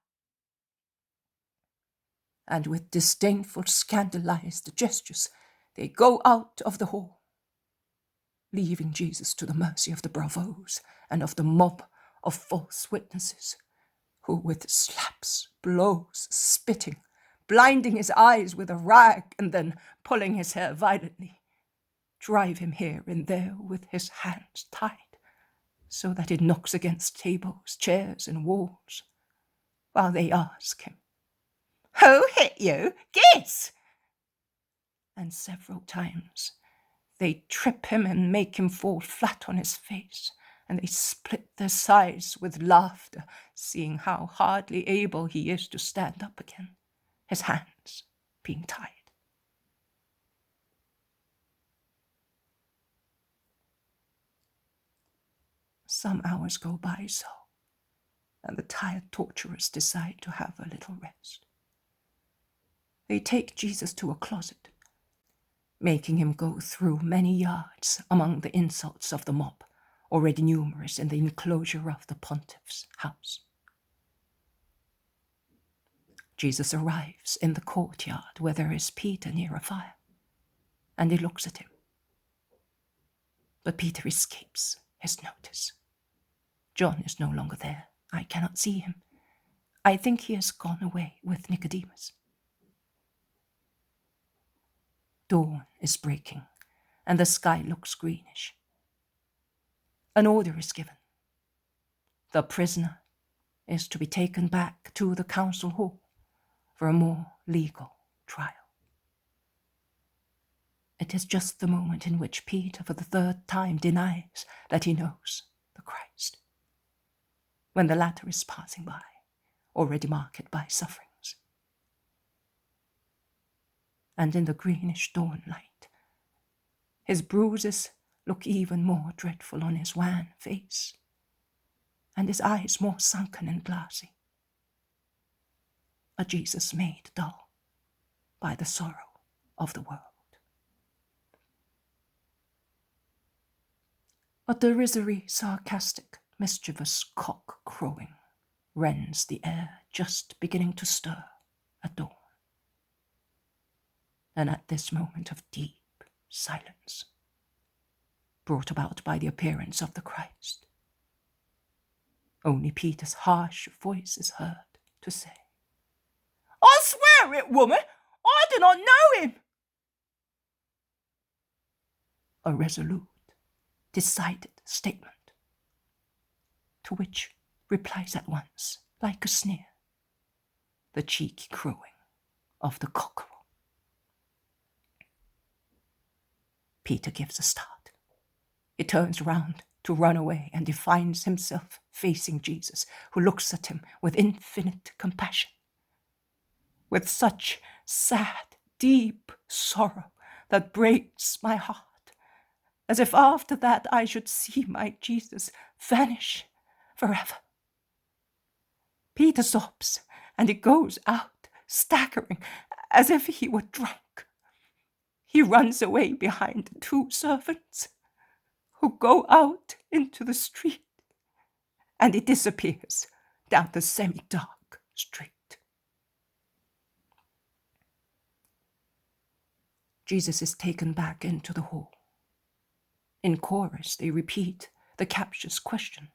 And with disdainful, scandalized gestures, they go out of the hall, leaving Jesus to the mercy of the bravos and of the mob of false witnesses, who with slaps, blows, spitting, blinding his eyes with a rag, and then pulling his hair violently, drive him here and there with his hands tied, so that it knocks against tables, chairs, and walls, while they ask him, Who hit you? Guess! And several times they trip him and make him fall flat on his face, and they split their sides with laughter, seeing how hardly able he is to stand up again, his hands being tied. Some hours go by so, and the tired torturers decide to have a little rest. They take Jesus to a closet, making him go through many yards among the insults of the mob, already numerous in the enclosure of the pontiff's house. Jesus arrives in the courtyard where there is Peter near a fire, and he looks at him. But Peter escapes his notice. John is no longer there. I cannot see him. I think he has gone away with Nicodemus. Dawn is breaking, and the sky looks greenish. An order is given. The prisoner is to be taken back to the council hall for a more legal trial. It is just the moment in which Peter for the third time denies that he knows the Christ, when the latter is passing by, already marked by sufferings. And in the greenish dawn light, his bruises look even more dreadful on his wan face, and his eyes more sunken and glassy. A Jesus made dull by the sorrow of the world. A derisory, sarcastic, mischievous cock crowing rends the air just beginning to stir at dawn. And at this moment of deep silence, brought about by the appearance of the Christ, only Peter's harsh voice is heard to say, "I swear it, woman! I do not know him!" A resolute, decided statement, to which replies at once, like a sneer, the cheeky crowing of the cockerel. Peter gives a start. He turns round to run away, and he finds himself facing Jesus, who looks at him with infinite compassion, with such sad, deep sorrow that breaks my heart, as if after that I should see my Jesus vanish forever. Peter sobs, and he goes out, staggering, as if he were drunk. He runs away behind the two servants, who go out into the street, and he disappears down the semi-dark street. Jesus is taken back into the hall. In chorus, they repeat the captious question.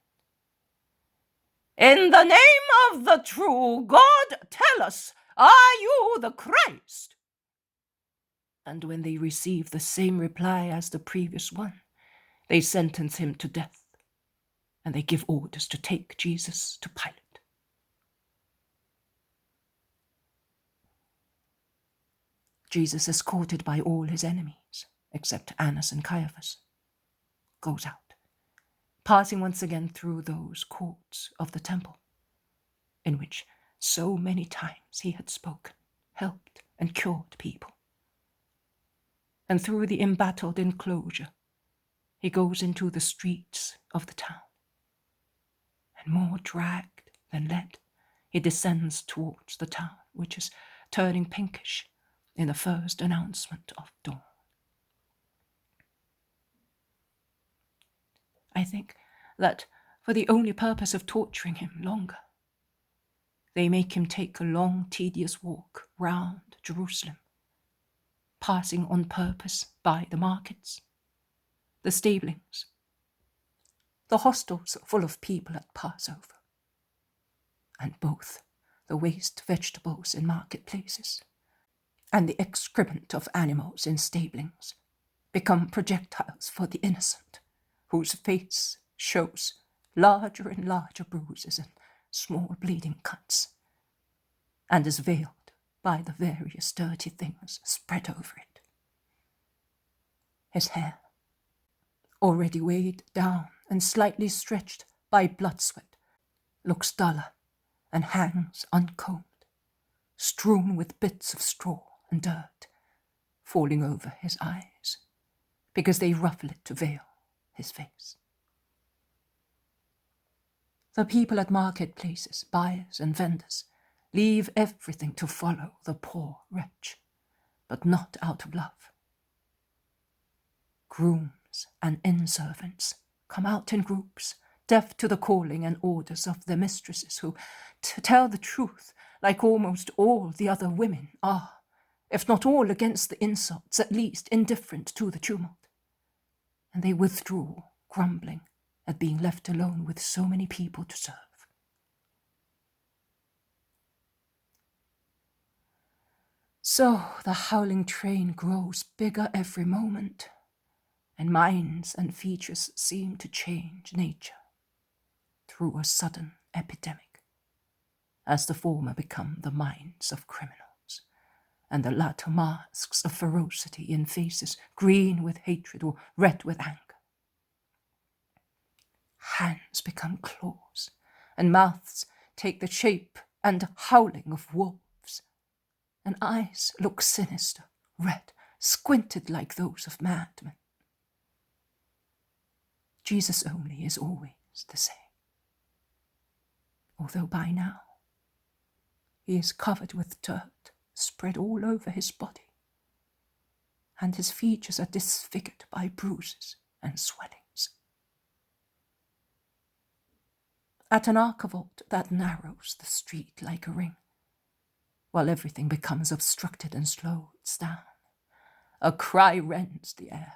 "In the name of the true God, tell us, are you the Christ?" And when they receive the same reply as the previous one, they sentence him to death, and they give orders to take Jesus to Pilate. Jesus, escorted by all his enemies, except Annas and Caiaphas, goes out, passing once again through those courts of the temple, in which so many times he had spoken, helped, and cured people. And through the embattled enclosure, he goes into the streets of the town, and more dragged than led, he descends towards the town, which is turning pinkish in the first announcement of dawn. I think that for the only purpose of torturing him longer, they make him take a long, tedious walk round Jerusalem, passing on purpose by the markets, the stablings, the hostels full of people at Passover, and both the waste vegetables in marketplaces and the excrement of animals in stablings become projectiles for the innocent, whose face shows larger and larger bruises and small bleeding cuts, and is veiled by the various dirty things spread over it. His hair, already weighed down and slightly stretched by blood sweat, looks duller and hangs uncombed, strewn with bits of straw and dirt falling over his eyes, because they ruffle it to veil his face. The people at marketplaces, buyers and vendors, leave everything to follow the poor wretch, but not out of love. Grooms and inn servants come out in groups, deaf to the calling and orders of their mistresses, who, to tell the truth, like almost all the other women, are, if not all against the insults, at least indifferent to the tumult. And they withdraw, grumbling at being left alone with so many people to serve. So the howling train grows bigger every moment, and minds and features seem to change nature through a sudden epidemic, as the former become the minds of criminals, and the latter masks of ferocity in faces green with hatred or red with anger. Hands become claws, and mouths take the shape and howling of wolves, and eyes look sinister, red, squinted like those of madmen. Jesus only is always the same, although by now he is covered with dirt spread all over his body, and his features are disfigured by bruises and swellings. At an archivolt that narrows the street like a ring, while everything becomes obstructed and slows down, a cry rends the air.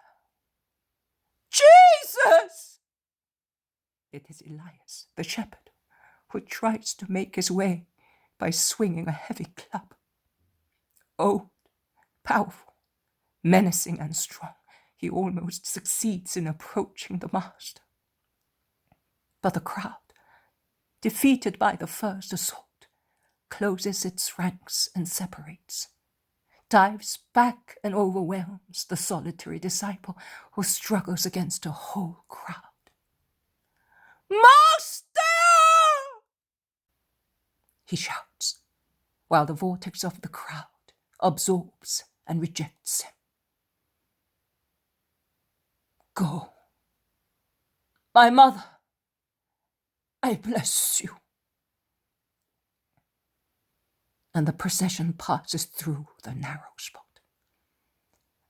Jesus! It is Elias, the shepherd, who tries to make his way by swinging a heavy club. Old, powerful, menacing and strong, he almost succeeds in approaching the master. But the crowd, defeated by the first assault, closes its ranks and separates, dives back and overwhelms the solitary disciple who struggles against a whole crowd. Master! He shouts, while the vortex of the crowd absorbs and rejects him. Go, my mother, I bless you. And the procession passes through the narrow spot.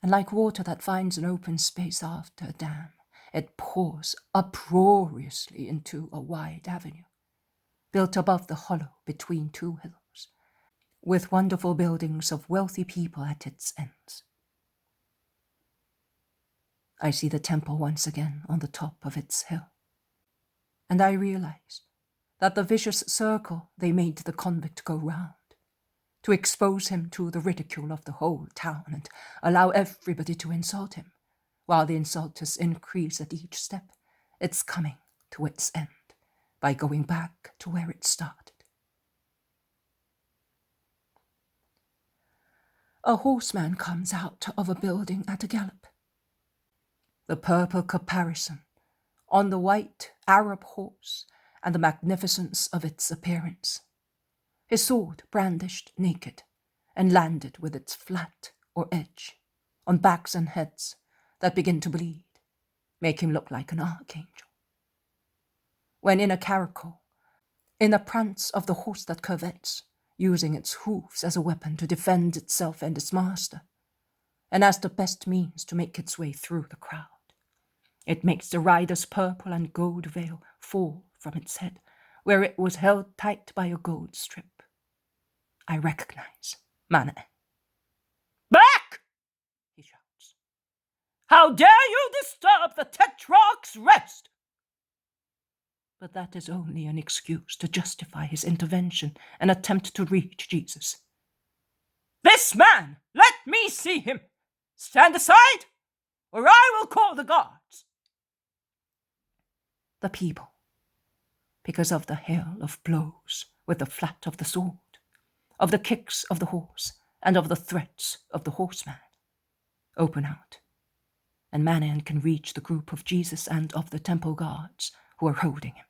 And like water that finds an open space after a dam, it pours uproariously into a wide avenue, built above the hollow between two hills, with wonderful buildings of wealthy people at its ends. I see the temple once again on the top of its hill, and I realize that the vicious circle they made the convict go round, to expose him to the ridicule of the whole town and allow everybody to insult him, while the insulters increase at each step, it's coming to its end by going back to where it started. A horseman comes out of a building at a gallop. The purple caparison on the white Arab horse and the magnificence of its appearance, his sword brandished naked and landed with its flat or edge on backs and heads that begin to bleed, make him look like an archangel. When in a caracole, in the prance of the horse that curvets, using its hooves as a weapon to defend itself and its master, and as the best means to make its way through the crowd, it makes the rider's purple and gold veil fall from its head, where it was held tight by a gold strip. I recognize Manaen. Back! He shouts. How dare you disturb the Tetrarch's rest? But that is only an excuse to justify his intervention and attempt to reach Jesus. This man, let me see him. Stand aside, or I will call the guards. The people, because of the hail of blows with the flat of the sword, of the kicks of the horse, and of the threats of the horseman, open out, and Manaen can reach the group of Jesus and of the temple guards who are holding him.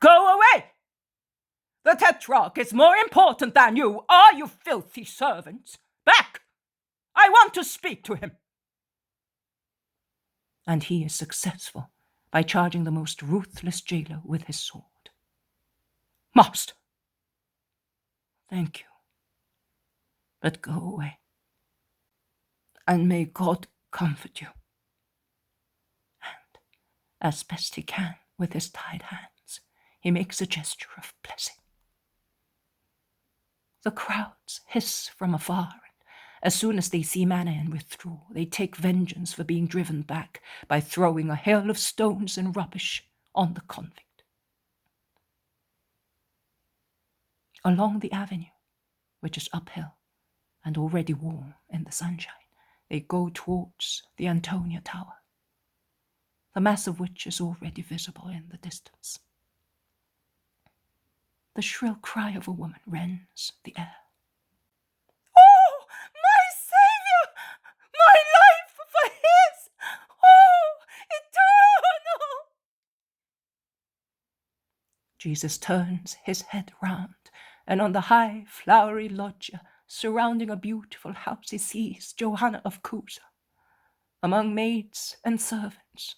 Go away! The Tetrarch is more important than you are, you filthy servants. Back! I want to speak to him. And he is successful by charging the most ruthless jailer with his sword. "Master, thank you, but go away, and may God comfort you." And, as best he can with his tied hands, he makes a gesture of blessing. The crowds hiss from afar, and as soon as they see Manaen withdraw, they take vengeance for being driven back by throwing a hail of stones and rubbish on the convict. Along the avenue, which is uphill and already warm in the sunshine, they go towards the Antonia Tower, the mass of which is already visible in the distance. The shrill cry of a woman rends the air. "Oh, my Saviour! My life for his! Oh, eternal!" Jesus turns his head round, and on the high, flowery loggia surrounding a beautiful house he sees Johanna of Cusa, among maids and servants,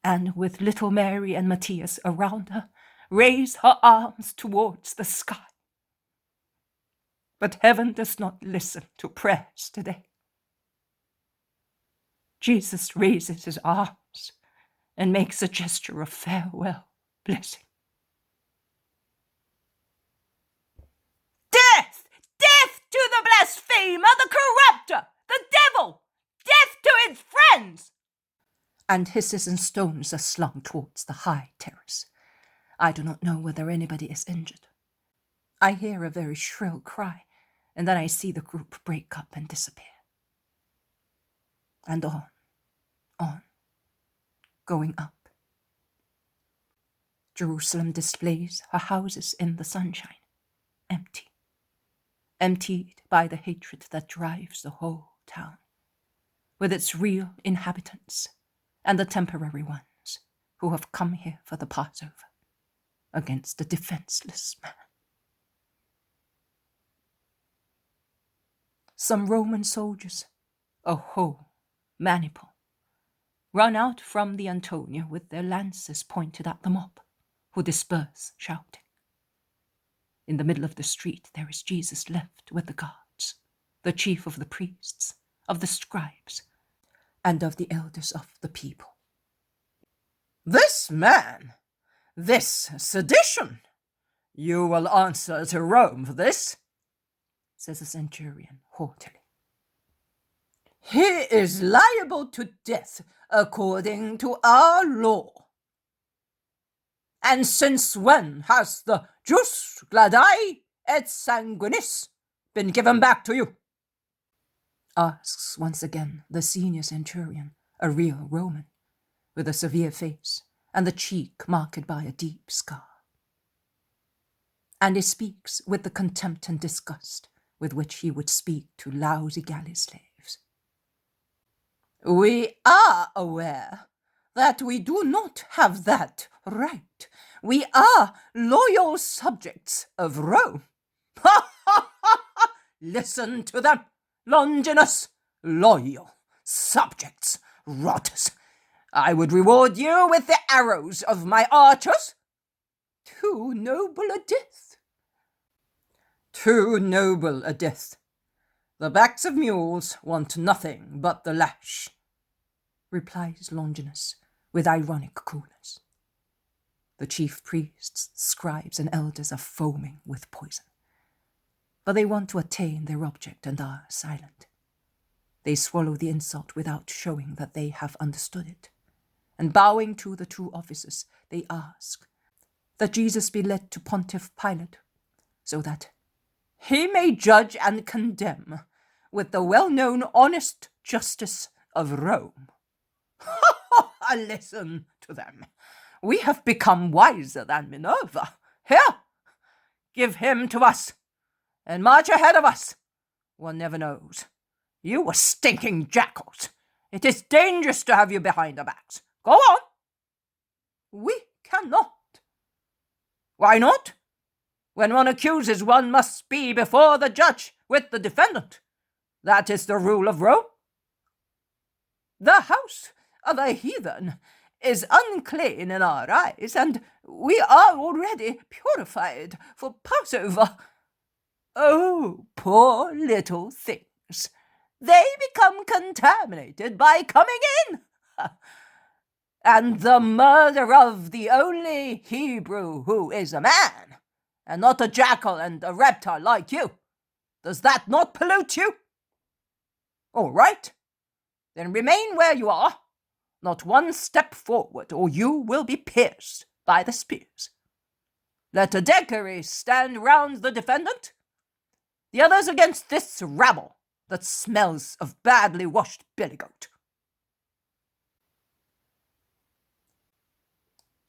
and with little Mary and Matthias around her, raise her arms towards the sky. But heaven does not listen to prayers today. Jesus raises his arms and makes a gesture of farewell blessing. "Death! Death to the blasphemer, the corrupter, the devil! Death to his friends!" And hisses and stones are slung towards the high terrace. I do not know whether anybody is injured. I hear a very shrill cry, and then I see the group break up and disappear. And on, going up. Jerusalem displays her houses in the sunshine, emptied by the hatred that drives the whole town, with its real inhabitants and the temporary ones who have come here for the Passover against the defenseless man. Some Roman soldiers, a whole maniple, run out from the Antonia with their lances pointed at the mob, who disperse shouting. In the middle of the street there is Jesus left with the guards, the chief of the priests, of the scribes, and of the elders of the people. "This man, this sedition, you will answer to Rome for this," says the centurion haughtily. "He is liable to death according to our law. And since when has the jus gladi et sanguinis been given back to you?" Asks once again the senior centurion, a real Roman, with a severe face and the cheek marked by a deep scar. And he speaks with the contempt and disgust with which he would speak to lousy galley slaves. "We are aware that we do not have that right. We are loyal subjects of Rome." "Ha ha ha ha! Listen to them, Longinus! Loyal subjects, rotters! I would reward you with the arrows of my archers. Too noble a death. Too noble a death. The backs of mules want nothing but the lash," replies Longinus with ironic coolness. The chief priests, scribes, and elders are foaming with poison, but they want to attain their object and are silent. They swallow the insult without showing that they have understood it, and bowing to the two officers, they ask that Jesus be led to Pontiff Pilate, so that he may judge and condemn with the well-known honest justice of Rome. Listen to them. We have become wiser than Minerva. Here, give him to us, and march ahead of us. One never knows. You are stinking jackals. It is dangerous to have you behind our backs. Go on." "We cannot." "Why not? When one accuses, one must be before the judge with the defendant. That is the rule of Rome." "The house of a heathen is unclean in our eyes, and we are already purified for Passover. Oh, poor little things! They become contaminated by coming in. And the murder of the only Hebrew who is a man, and not a jackal and a reptile like you. Does that not pollute you? All right, then remain where you are. Not one step forward, or you will be pierced by the spears. Let a decury stand round the defendant, the others against this rabble that smells of badly washed billy goat.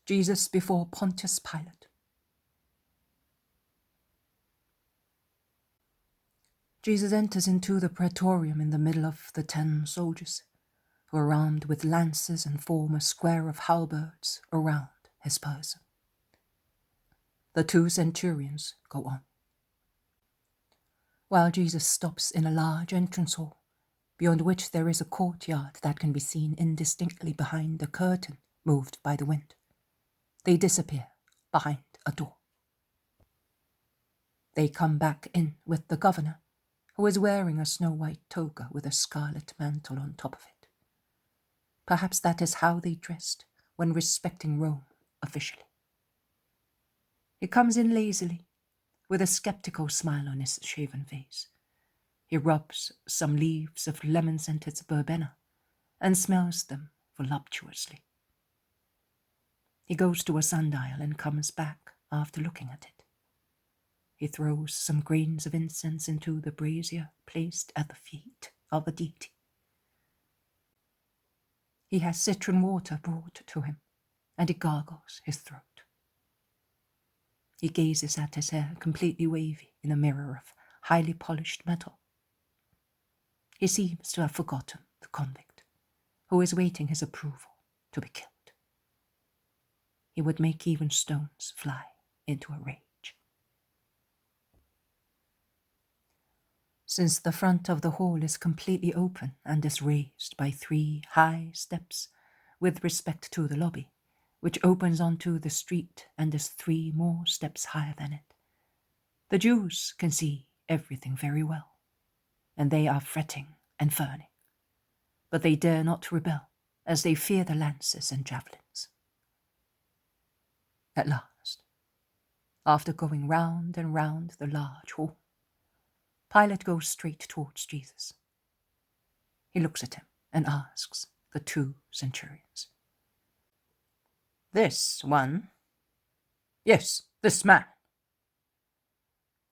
Jesus before Pontius Pilate. Jesus enters into the praetorium in the middle of the 10 soldiers, who are armed with lances and form a square of halberds around his person. The 2 centurions go on, while Jesus stops in a large entrance hall, beyond which there is a courtyard that can be seen indistinctly behind a curtain moved by the wind. They disappear behind a door. They come back in with the governor, who is wearing a snow-white toga with a scarlet mantle on top of it. Perhaps that is how they dressed when respecting Rome officially. He comes in lazily, with a skeptical smile on his shaven face. He rubs some leaves of lemon-scented verbena and smells them voluptuously. He goes to a sundial and comes back after looking at it. He throws some grains of incense into the brazier placed at the feet of the deity. He has citron water brought to him, and he gargles his throat. He gazes at his hair, completely wavy in a mirror of highly polished metal. He seems to have forgotten the convict, who is waiting his approval to be killed. He would make even stones fly into a rage. Since the front of the hall is completely open and is raised by 3 high steps with respect to the lobby, which opens onto the street and is 3 more steps higher than it, the Jews can see everything very well, and they are fretting and fawning, but they dare not rebel, as they fear the lances and javelins. At last, after going round and round the large hall, Pilate goes straight towards Jesus. He looks at him and asks the 2 centurions. This one? Yes, this man.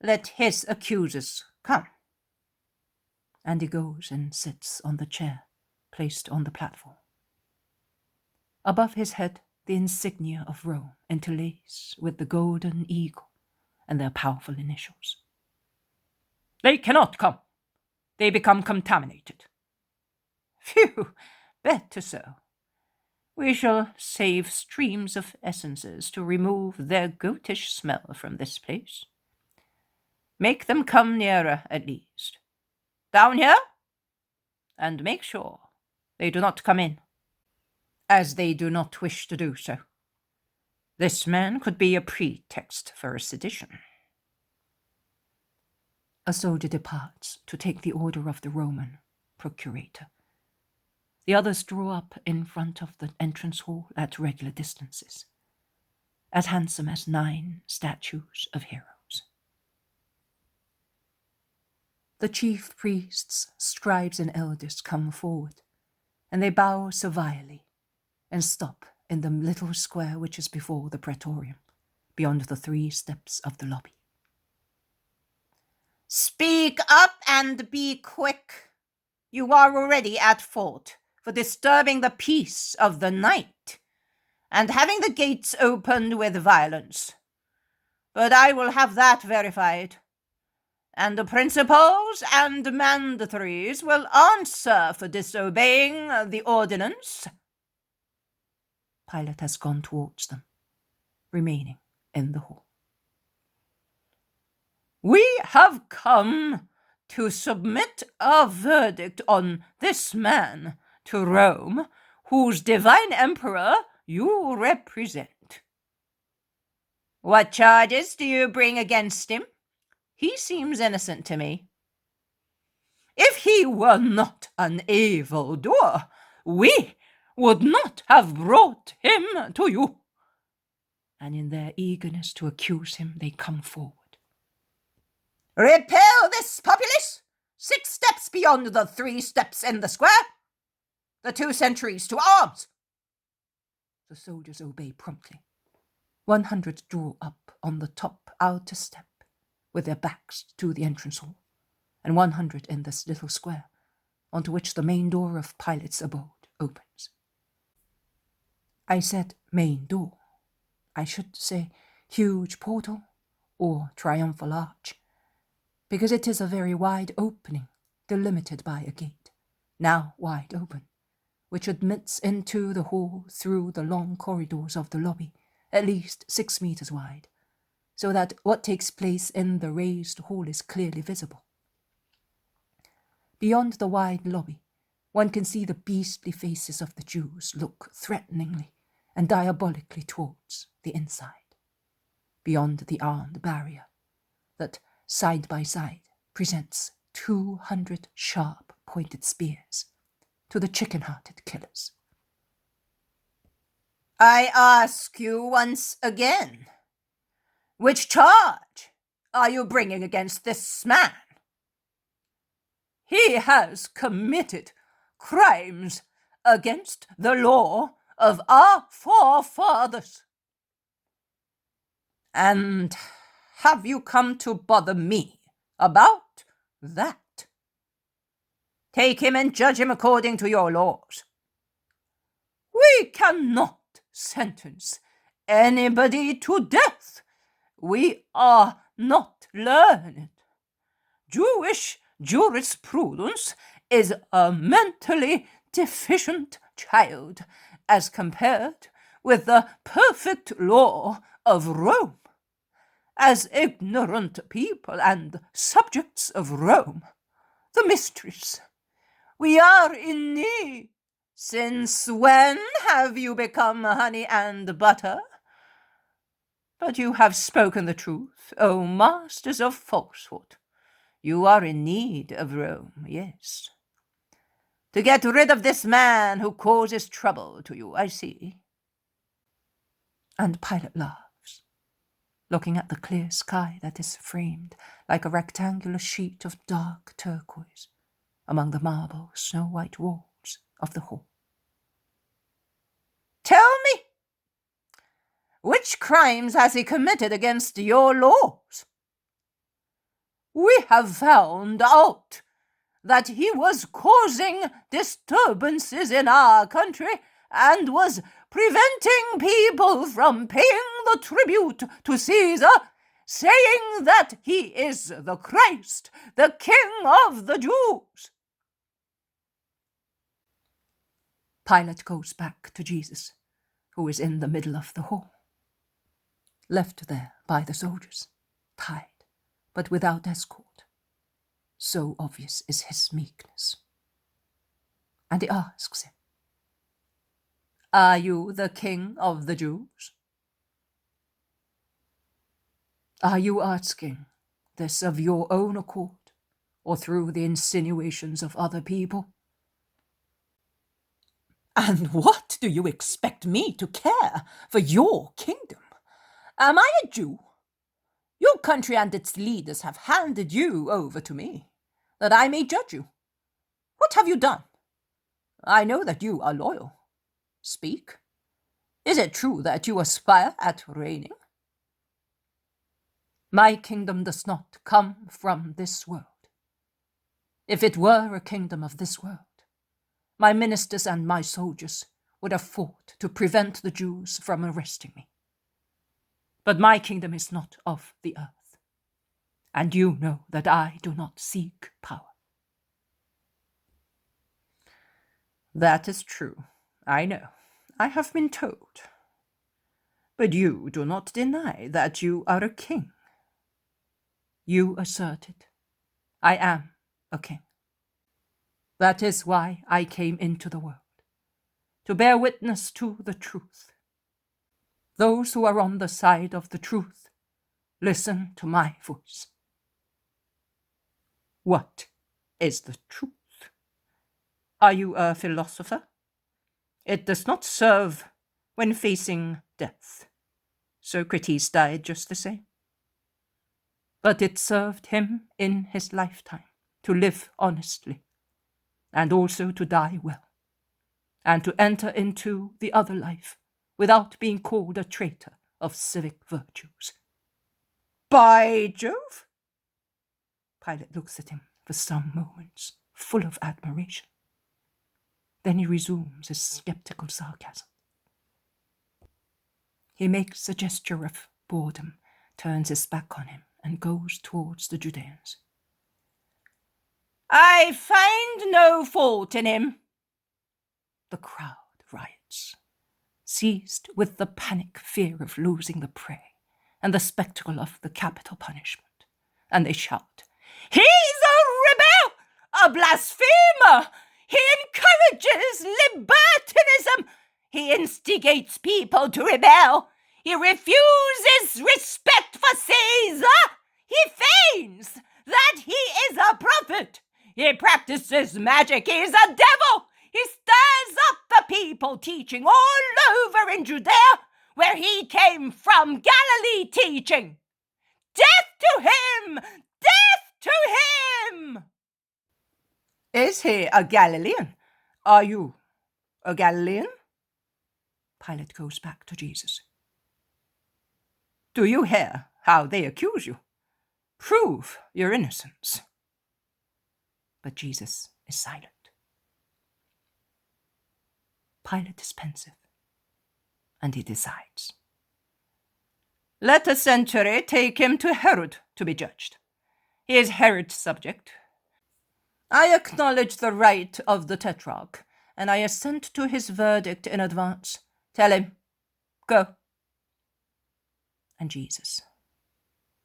Let his accusers come. And he goes and sits on the chair placed on the platform. Above his head, the insignia of Rome interlace with the golden eagle and their powerful initials. They cannot come. They become contaminated. Phew, better so. We shall save streams of essences to remove their goatish smell from this place. Make them come nearer, at least. Down here? And make sure they do not come in, as they do not wish to do so. This man could be a pretext for a sedition. A soldier departs to take the order of the Roman procurator. The others draw up in front of the entrance hall at regular distances, as handsome as 9 statues of heroes. The chief priests, scribes, and elders come forward, and they bow servilely and stop in the little square which is before the praetorium, beyond the 3 steps of the lobby. Speak up and be quick. You are already at fault for disturbing the peace of the night and having the gates opened with violence. But I will have that verified, and the principals and mandatories will answer for disobeying the ordinance. Pilate has gone towards them, remaining in the hall. We have come to submit a verdict on this man to Rome, whose divine emperor you represent. What charges do you bring against him? He seems innocent to me. If he were not an evildoer, we would not have brought him to you. And in their eagerness to accuse him, they come forward. Repel this populace 6 steps beyond the 3 steps in the square. The 2 sentries to arms. The soldiers obey promptly. 100 draw up on the top outer step with their backs to the entrance hall, and 100 in this little square, onto which the main door of Pilate's abode opens. I said main door. I should say huge portal or triumphal arch, because it is a very wide opening, delimited by a gate, now wide open, which admits into the hall through the long corridors of the lobby, at least 6 meters wide, so that what takes place in the raised hall is clearly visible. Beyond the wide lobby, one can see the beastly faces of the Jews look threateningly and diabolically towards the inside. Beyond the armed barrier, that side by side presents 200 sharp pointed spears to the chicken-hearted killers. I ask you once again, which charge are you bringing against this man? He has committed crimes against the law of our forefathers. And have you come to bother me about that? Take him and judge him according to your laws. We cannot sentence anybody to death. We are not learned. Jewish jurisprudence is a mentally deficient child as compared with the perfect law of Rome. As ignorant people and subjects of Rome, the mistress, we are in need. Since when have you become honey and butter? But you have spoken the truth, O masters of falsehood. You are in need of Rome, yes. To get rid of this man who causes trouble to you, I see. And Pilate laughs, looking at the clear sky that is framed like a rectangular sheet of dark turquoise among the marble snow-white walls of the hall. Tell me, which crimes has he committed against your laws? We have found out that he was causing disturbances in our country and was preventing people from paying the tribute to Caesar, saying that he is the Christ, the King of the Jews. Pilate goes back to Jesus, who is in the middle of the hall, left there by the soldiers, tied, but without escort. So obvious is his meekness. And he asks him, Are you the King of the Jews? Are you asking this of your own accord, or through the insinuations of other people? And what do you expect me to care for your kingdom? Am I a Jew? Your country and its leaders have handed you over to me, that I may judge you. What have you done? I know that you are loyal. Speak. Is it true that you aspire at reigning? My kingdom does not come from this world. If it were a kingdom of this world, my ministers and my soldiers would have fought to prevent the Jews from arresting me. But my kingdom is not of the earth, and you know that I do not seek power. That is true, I know. I have been told. But you do not deny that you are a king. You asserted, I am a king. That is why I came into the world, to bear witness to the truth, Those who are on the side of the truth, listen to my voice. What is the truth? Are you a philosopher? It does not serve when facing death. Socrates died just the same. But it served him in his lifetime to live honestly, and also to die well, and to enter into the other life without being called a traitor of civic virtues. By Jove! Pilate looks at him for some moments, full of admiration. Then he resumes his skeptical sarcasm. He makes a gesture of boredom, turns his back on him, and goes towards the Judeans. I find no fault in him. The crowd riots, seized with the panic fear of losing the prey and the spectacle of the capital punishment, and they shout, He's a rebel, a blasphemer! He encourages libertinism! He instigates people to rebel! He refuses respect for Caesar! He feigns that he is a prophet! He practices magic! He is a devil! He stirs up the people, teaching all over in Judea, where he came from, Galilee teaching! Death to him! Death to him! Is he a Galilean? Are you a Galilean? Pilate goes back to Jesus. Do you hear how they accuse you? Prove your innocence. But Jesus is silent. Pilate is pensive, and he decides. Let a century take him to Herod to be judged. He is Herod's subject. I acknowledge the right of the Tetrarch, and I assent to his verdict in advance. Tell him, go. And Jesus,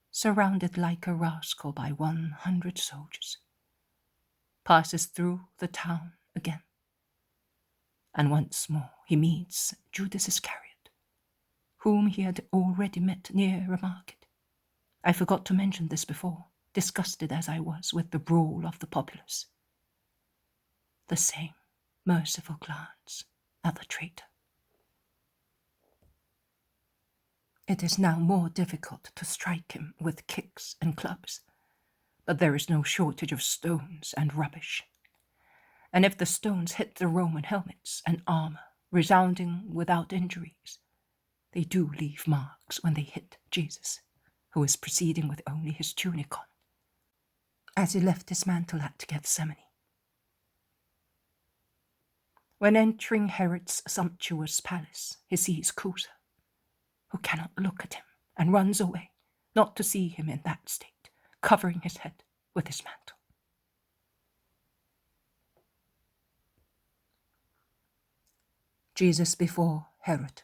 surrounded like a rascal by 100 soldiers, passes through the town again. And once more he meets Judas Iscariot, whom he had already met near a market. I forgot to mention this before, disgusted as I was with the brawl of the populace. The same merciful glance at the traitor. It is now more difficult to strike him with kicks and clubs, but there is no shortage of stones and rubbish. And if the stones hit the Roman helmets and armor, resounding without injuries, they do leave marks when they hit Jesus, who is proceeding with only his tunic on, as he left his mantle at Gethsemane. When entering Herod's sumptuous palace, he sees Cusa, who cannot look at him, and runs away, not to see him in that state, covering his head with his mantle. Jesus before Herod.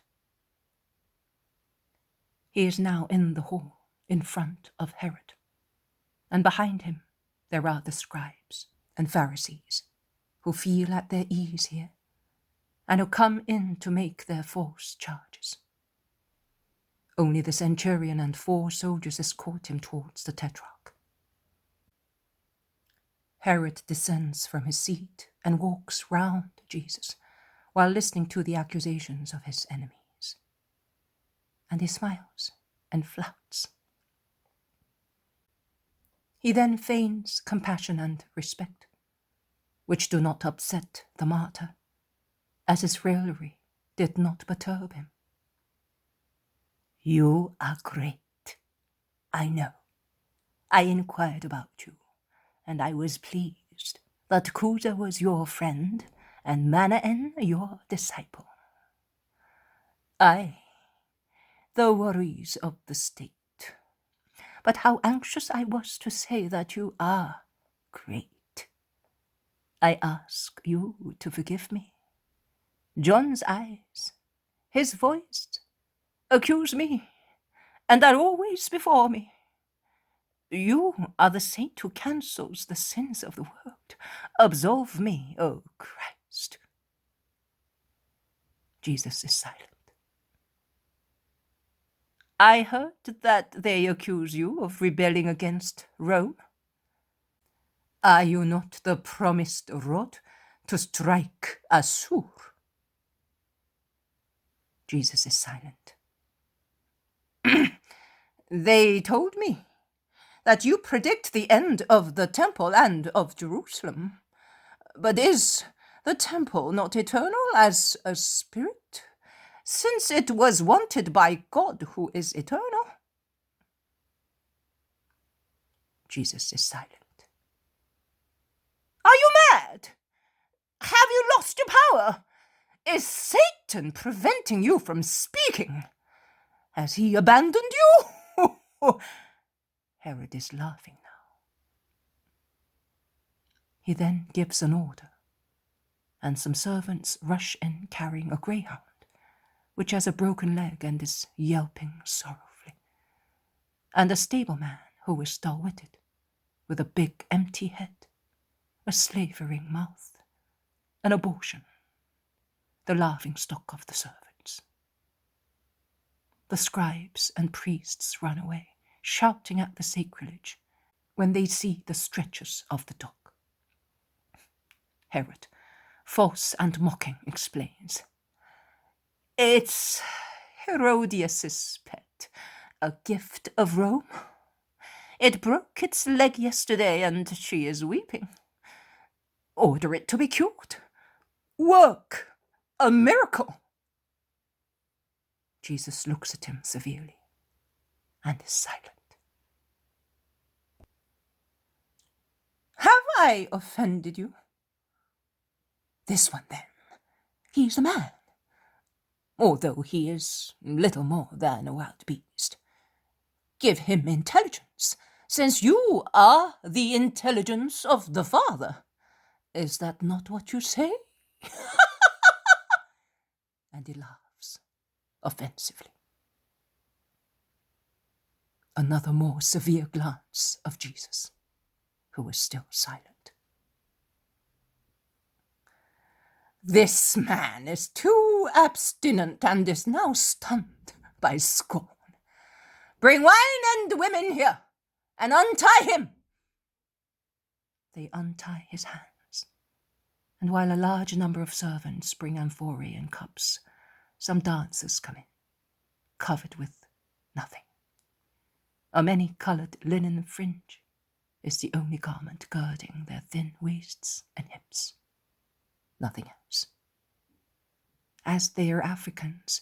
He is now in the hall, in front of Herod, and behind him there are the scribes and Pharisees, who feel at their ease here, and who come in to make their false charges. Only the centurion and 4 soldiers escort him towards the Tetrarch. Herod descends from his seat and walks round Jesus while listening to the accusations of his enemies. And he smiles and flouts. He then feigns compassion and respect, which do not upset the martyr, as his raillery did not perturb him. You are great, I know. I inquired about you, and I was pleased that Cusa was your friend and Manaen your disciple. Aye, the worries of the state. But how anxious I was to say that you are great. I ask you to forgive me. John's eyes, his voice, accuse me, and are always before me. You are the saint who cancels the sins of the world. Absolve me, O Christ. Jesus is silent. I heard that they accuse you of rebelling against Rome. Are you not the promised rod to strike Assur? Jesus is silent. They told me that you predict the end of the temple and of Jerusalem. But is the temple not eternal as a spirit, since it was wanted by God who is eternal? Jesus is silent. Are you mad? Have you lost your power? Is Satan preventing you from speaking? Has he abandoned you? Herod is laughing now. He then gives an order, and some servants rush in carrying a greyhound, which has a broken leg and is yelping sorrowfully, and a stableman who is dull-witted, with a big empty head, a slavering mouth, an abortion, the laughing-stock of the servants. The scribes and priests run away, shouting at the sacrilege when they see the stretchers of the dog. Herod, false and mocking, explains. It's Herodias's pet, a gift of Rome. It broke its leg yesterday and she is weeping. Order it to be cured. Work a miracle. Jesus looks at him severely and is silent. Have I offended you? This one, then. He's a man, although he is little more than a wild beast. Give him intelligence, since you are the intelligence of the Father. Is that not what you say? And he laughs offensively. Another more severe glance of Jesus, who is still silent. This man is too abstinent and is now stunned by scorn. Bring wine and women here, and untie him. They untie his hands, and while a large number of servants bring amphorae and cups, some dancers come in, covered with nothing. A many-coloured linen fringe is the only garment girding their thin waists and hips. Nothing else. As they are Africans,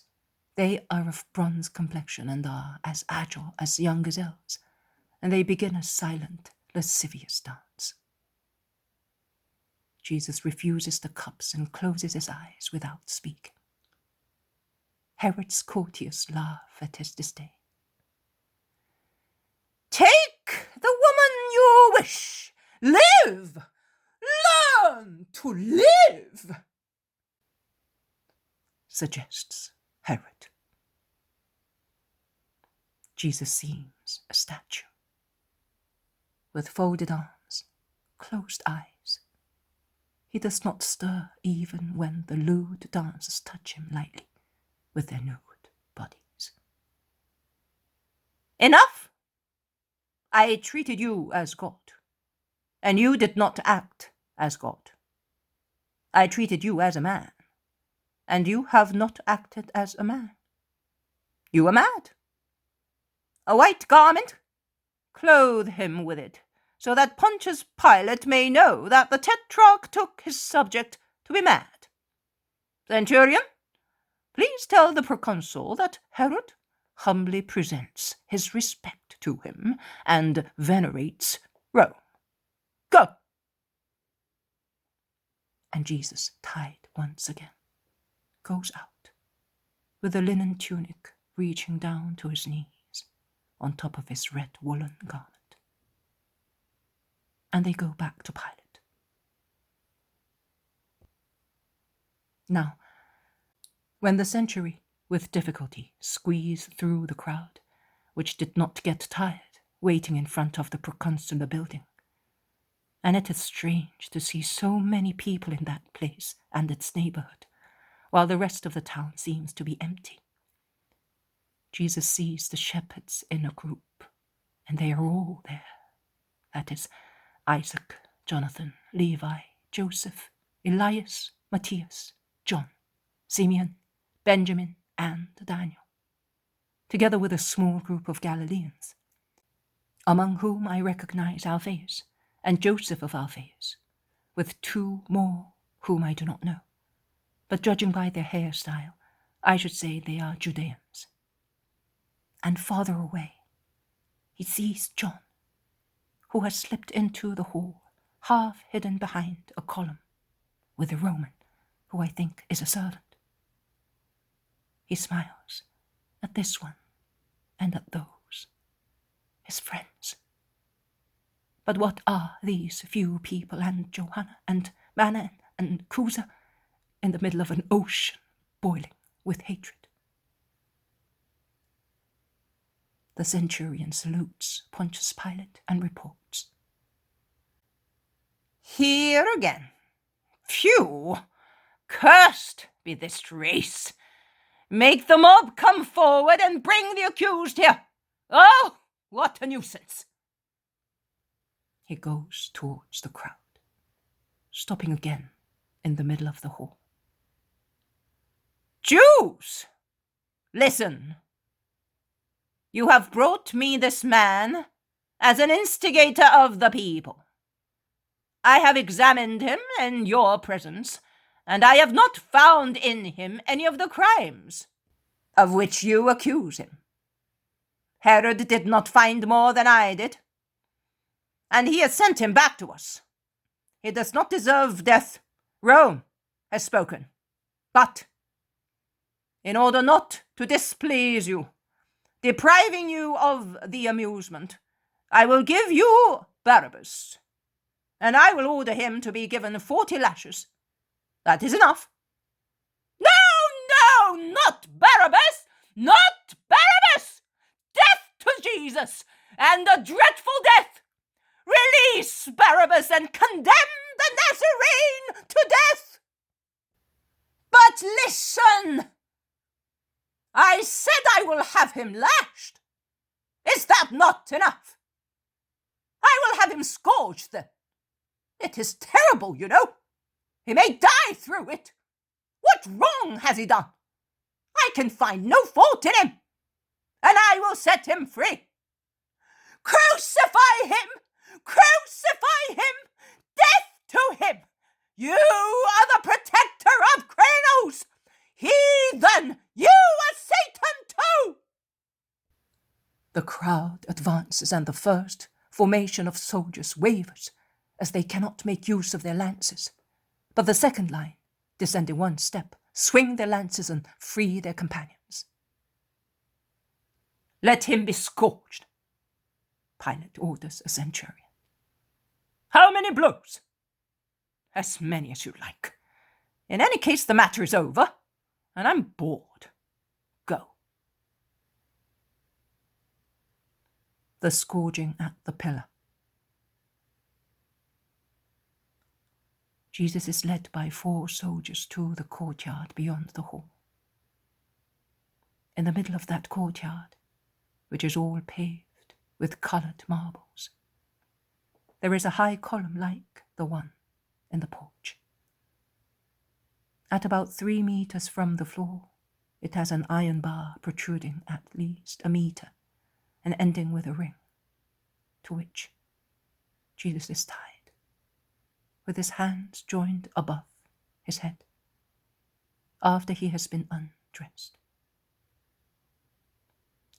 they are of bronze complexion and are as agile as young gazelles, and they begin a silent, lascivious dance. Jesus refuses the cups and closes his eyes without speaking. Herod's courtiers laugh at his disdain. Take the woman you wish. Live! Learn to live, suggests Herod. Jesus seems a statue, with folded arms, closed eyes. He does not stir even when the lewd dancers touch him lightly with their nude bodies. Enough! I treated you as God, and you did not act as God. I treated you as a man, and you have not acted as a man. You are mad. A white garment? Clothe him with it, so that Pontius Pilate may know that the Tetrarch took his subject to be mad. Centurion, please tell the proconsul that Herod humbly presents his respect to him and venerates Rome. Go! And Jesus, tied once again, goes out, with a linen tunic reaching down to his knees on top of his red woolen garment. And they go back to Pilate. Now, when the century, with difficulty, squeezed through the crowd, which did not get tired, waiting in front of the proconsular building, and it is strange to see so many people in that place and its neighborhood, while the rest of the town seems to be empty. Jesus sees the shepherds in a group, and they are all there. That is, Isaac, Jonathan, Levi, Joseph, Elias, Matthias, John, Simeon, Benjamin, and Daniel, together with a small group of Galileans, among whom I recognize Alphaeus and Joseph of Alphaeus, with 2 more whom I do not know, but judging by their hairstyle, I should say they are Judeans. And farther away, he sees John, who has slipped into the hall, half hidden behind a column, with a Roman, who I think is a servant. He smiles at this one and at those, his friends. But what are these few people and Johanna and Manna and Cusa in the middle of an ocean boiling with hatred? The centurion salutes Pontius Pilate and reports. Here again. Phew! Cursed be this race. Make the mob come forward and bring the accused here. Oh, what a nuisance. He goes towards the crowd, stopping again in the middle of the hall. Jews, listen. You have brought me this man as an instigator of the people. I have examined him in your presence, and I have not found in him any of the crimes of which you accuse him. Herod did not find more than I did, and he has sent him back to us. He does not deserve death. Rome has spoken. But, in order not to displease you, depriving you of the amusement, I will give you Barabbas, and I will order him to be given 40 lashes. That is enough. No, not Barabbas! Not Barabbas! Death to Jesus, and a dreadful death! Release Barabbas and condemn the Nazarene to death! But listen! I said I will have him lashed. Is that not enough? I will have him scourged then. It is terrible, you know. He may die through it. What wrong has he done? I can find no fault in him, and I will set him free. Crucify him! Crucify him! Death to him! You are the protector of criminals! Heathen! You are Satan too! The crowd advances, and the first formation of soldiers wavers, as they cannot make use of their lances. But the second line, descending 1 step, swing their lances and free their companions. Let him be scourged, Pilate orders a centurion. How many blows? As many as you like. In any case, the matter is over, and I'm bored. Go. The scourging at the pillar. Jesus is led by 4 soldiers to the courtyard beyond the hall. In the middle of that courtyard, which is all paved with coloured marbles, there is a high column like the one in the porch. At about 3 meters from the floor, it has an iron bar protruding at least 1 meter and ending with a ring, to which Jesus is tied, with his hands joined above his head, after he has been undressed.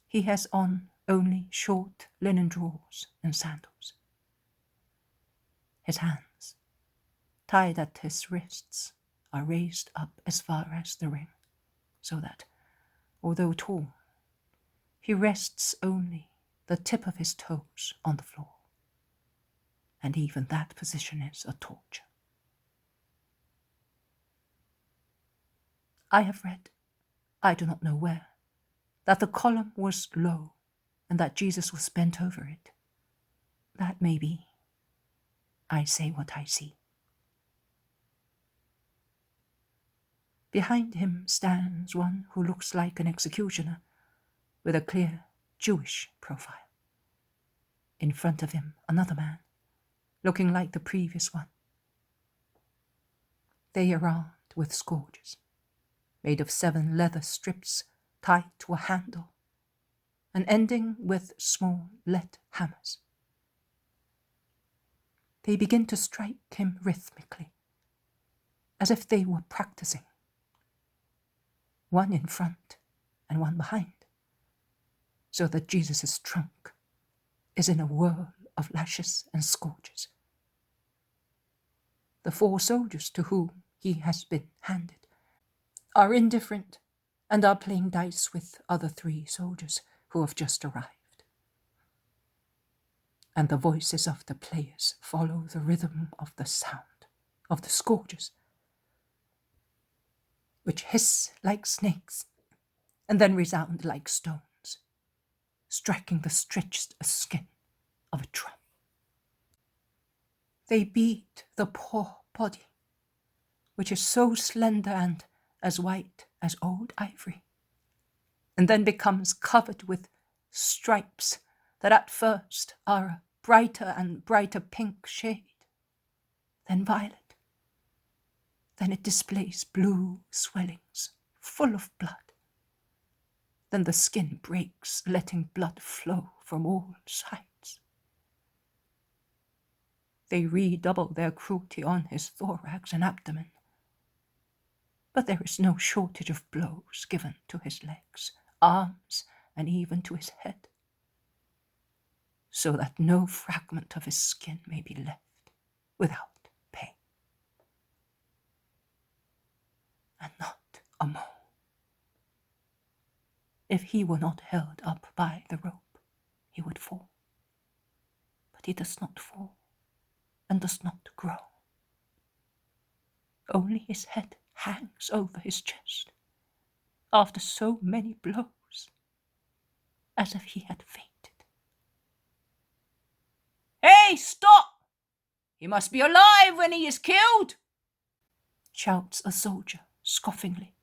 He has on only short linen drawers and sandals. His hands, tied at his wrists, are raised up as far as the ring, so that, although tall, he rests only the tip of his toes on the floor, and even that position is a torture. I have read, I do not know where, that the column was low and that Jesus was bent over it. That may be. I say what I see. Behind him stands one who looks like an executioner, with a clear Jewish profile. In front of him, another man, looking like the previous one. They are armed with scourges, made of 7 leather strips tied to a handle and ending with small lead hammers. They begin to strike him rhythmically, as if they were practicing, one in front and one behind, so that Jesus' trunk is in a whirl of lashes and scourges. The 4 soldiers to whom he has been handed are indifferent and are playing dice with other 3 soldiers who have just arrived. And the voices of the players follow the rhythm of the sound of the scourges, which hiss like snakes and then resound like stones, striking the stretched skin of a drum. They beat the poor body, which is so slender and as white as old ivory, and then becomes covered with stripes that at first are a brighter and brighter pink shade, then violet. Then it displays blue swellings full of blood. Then the skin breaks, letting blood flow from all sides. They redouble their cruelty on his thorax and abdomen, but there is no shortage of blows given to his legs, arms, and even to his head, so that no fragment of his skin may be left without pain. And not a moan. If he were not held up by the rope, he would fall. But he does not fall and does not groan. Only his head hangs over his chest after so many blows, as if he had fainted. "Hey, stop! He must be alive when he is killed!" shouts a soldier scoffingly.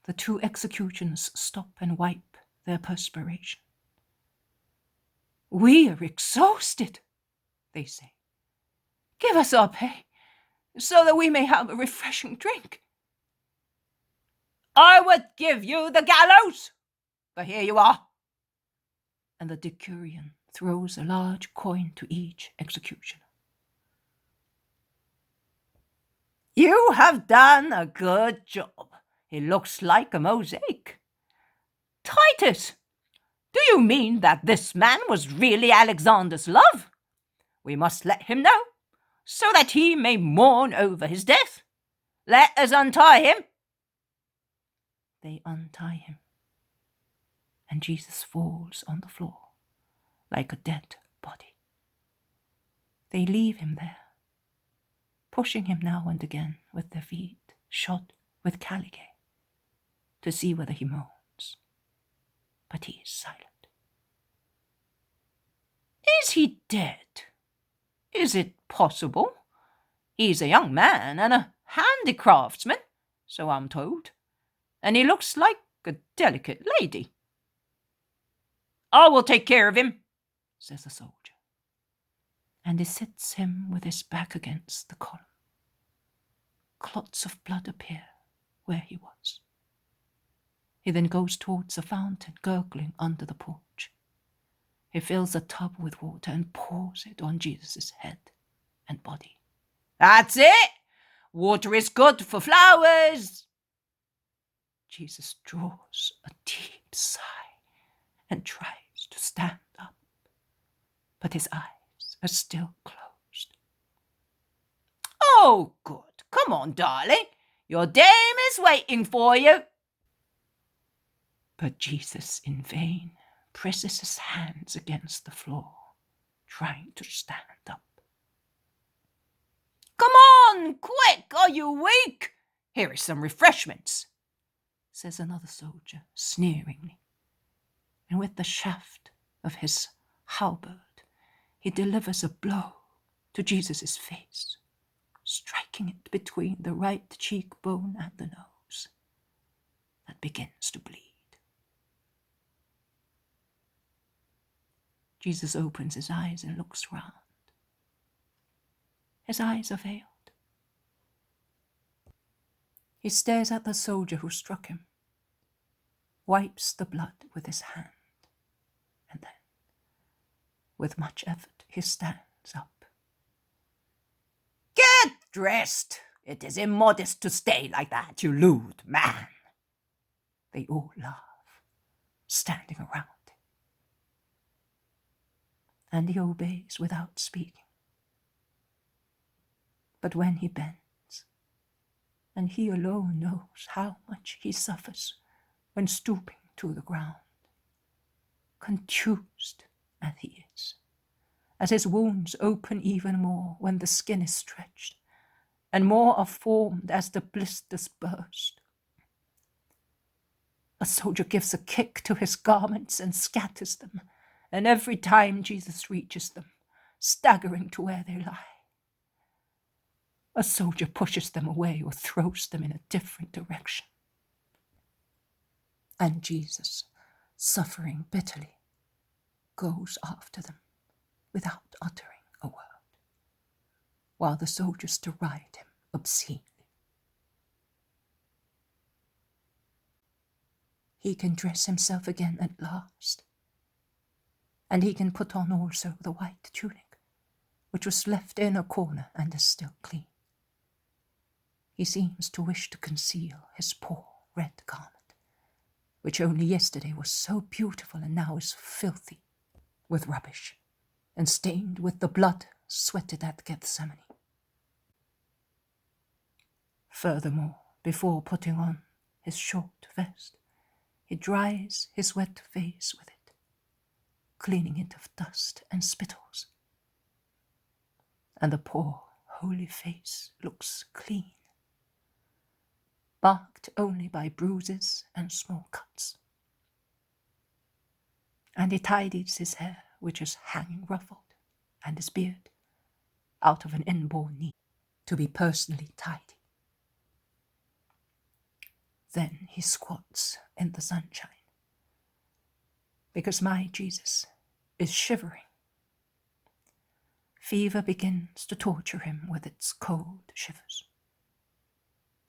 The 2 executioners stop and wipe their perspiration. "We are exhausted," they say. "Give us our pay, so that we may have a refreshing drink." "I would give you the gallows, but here you are." And the decurion throws a large coin to each executioner. "You have done a good job. It looks like a mosaic. Titus, do you mean that this man was really Alexander's love? We must let him know, so that he may mourn over his death. Let us untie him." They untie him, and Jesus falls on the floor like a dead body. They leave him there, pushing him now and again with their feet shod with caligae to see whether he moans. But he is silent. "Is he dead? Is it possible? He's a young man and a handicraftsman, so I'm told, and he looks like a delicate lady." "I will take care of him," says the soldier, and he sits him with his back against the column. Clots of blood appear where he was. He then goes towards a fountain gurgling under the porch. He fills a tub with water and pours it on Jesus' head and body. "That's it! Water is good for flowers." Jesus draws a deep sigh and tries to stand up, but his eyes are still closed. "Oh, good. Come on, darling. Your dame is waiting for you." But Jesus in vain presses his hands against the floor, trying to stand up. "Come on, quick! Are you weak? Here are some refreshments," says another soldier sneeringly, and with the shaft of his halberd he delivers a blow to Jesus' face, striking it between the right cheekbone and the nose, that begins to bleed. Jesus opens his eyes and looks round. His eyes are veiled. He stares at the soldier who struck him, wipes the blood with his hand, and then, with much effort, he stands up. Get dressed! It is immodest to stay like that, you lewd man. They all laugh, standing around him. And he obeys without speaking. But when he bends, and he alone knows how much he suffers when stooping to the ground, contused as he is, as his wounds open even more when the skin is stretched, and more are formed as the blisters burst. A soldier gives a kick to his garments and scatters them, and every time Jesus reaches them, staggering to where they lie, a soldier pushes them away or throws them in a different direction. And Jesus, suffering bitterly, goes after them without uttering a word, while the soldiers deride him obscenely. He can dress himself again at last, and he can put on also the white tunic, which was left in a corner and is still clean. He seems to wish to conceal his poor red garment, which only yesterday was so beautiful and now is filthy with rubbish and stained with the blood sweated at Gethsemane. Furthermore, before putting on his short vest, he dries his wet face with it, cleaning it of dust and spittles. And the poor, holy face looks clean, marked only by bruises and small cuts. And he tidies his hair, which is hanging ruffled, and his beard, out of an inborn need to be personally tidy. Then he squats in the sunshine, because my Jesus is shivering. Fever begins to torture him with its cold shivers,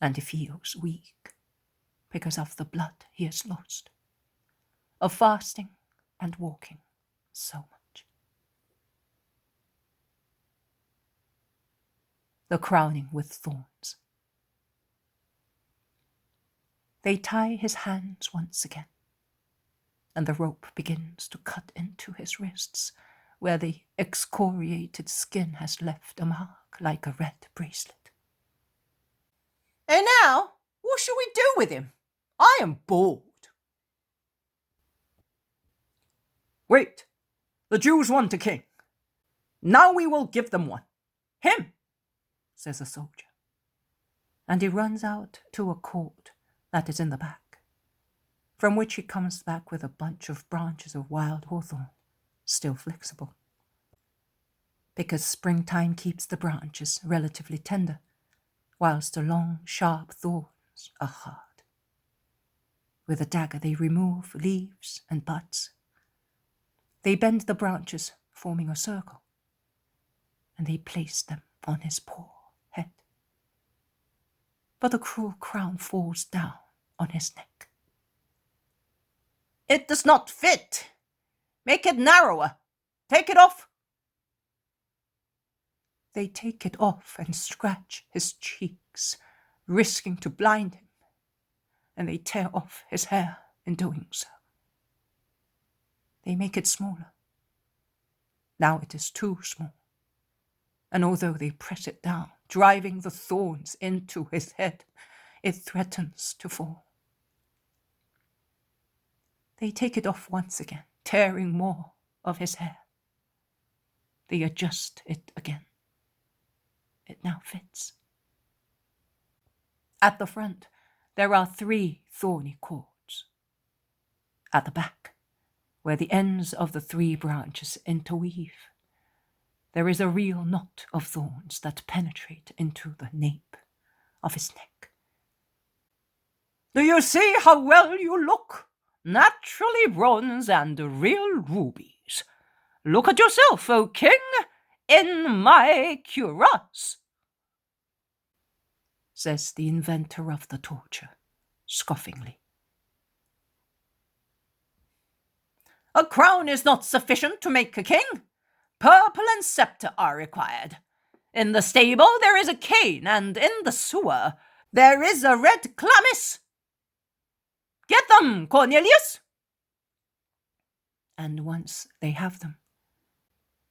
and he feels weak because of the blood he has lost, of fasting and walking so much. The crowning with thorns. They tie his hands once again, and the rope begins to cut into his wrists, where the excoriated skin has left a mark like a red bracelet. And now, what shall we do with him? I am bored. Wait, the Jews want a king. Now we will give them one. Him, says a soldier. And he runs out to a court that is in the back, from which he comes back with a bunch of branches of wild hawthorn, still flexible, because springtime keeps the branches relatively tender, whilst the long, sharp thorns are hard. With a dagger they remove leaves and buds. They bend the branches, forming a circle, and they place them on his poor head. But the cruel crown falls down on his neck. It does not fit. Make it narrower. Take it off. They take it off and scratch his cheeks, risking to blind him, and they tear off his hair in doing so. They make it smaller. Now it is too small, and although they press it down, driving the thorns into his head, it threatens to fall. They take it off once again, tearing more of his hair. They adjust it again. It now fits. At the front, there are 3 thorny cords. At the back, where the ends of the 3 branches interweave, there is a real knot of thorns that penetrate into the nape of his neck. Do you see how well you look? Naturally bronze and real rubies. Look at yourself, O king, in my cuirass, says the inventor of the torture, scoffingly. A crown is not sufficient to make a king. Purple and scepter are required. In the stable there is a cane, and in the sewer there is a red chlamys. Get them, Cornelius! And once they have them,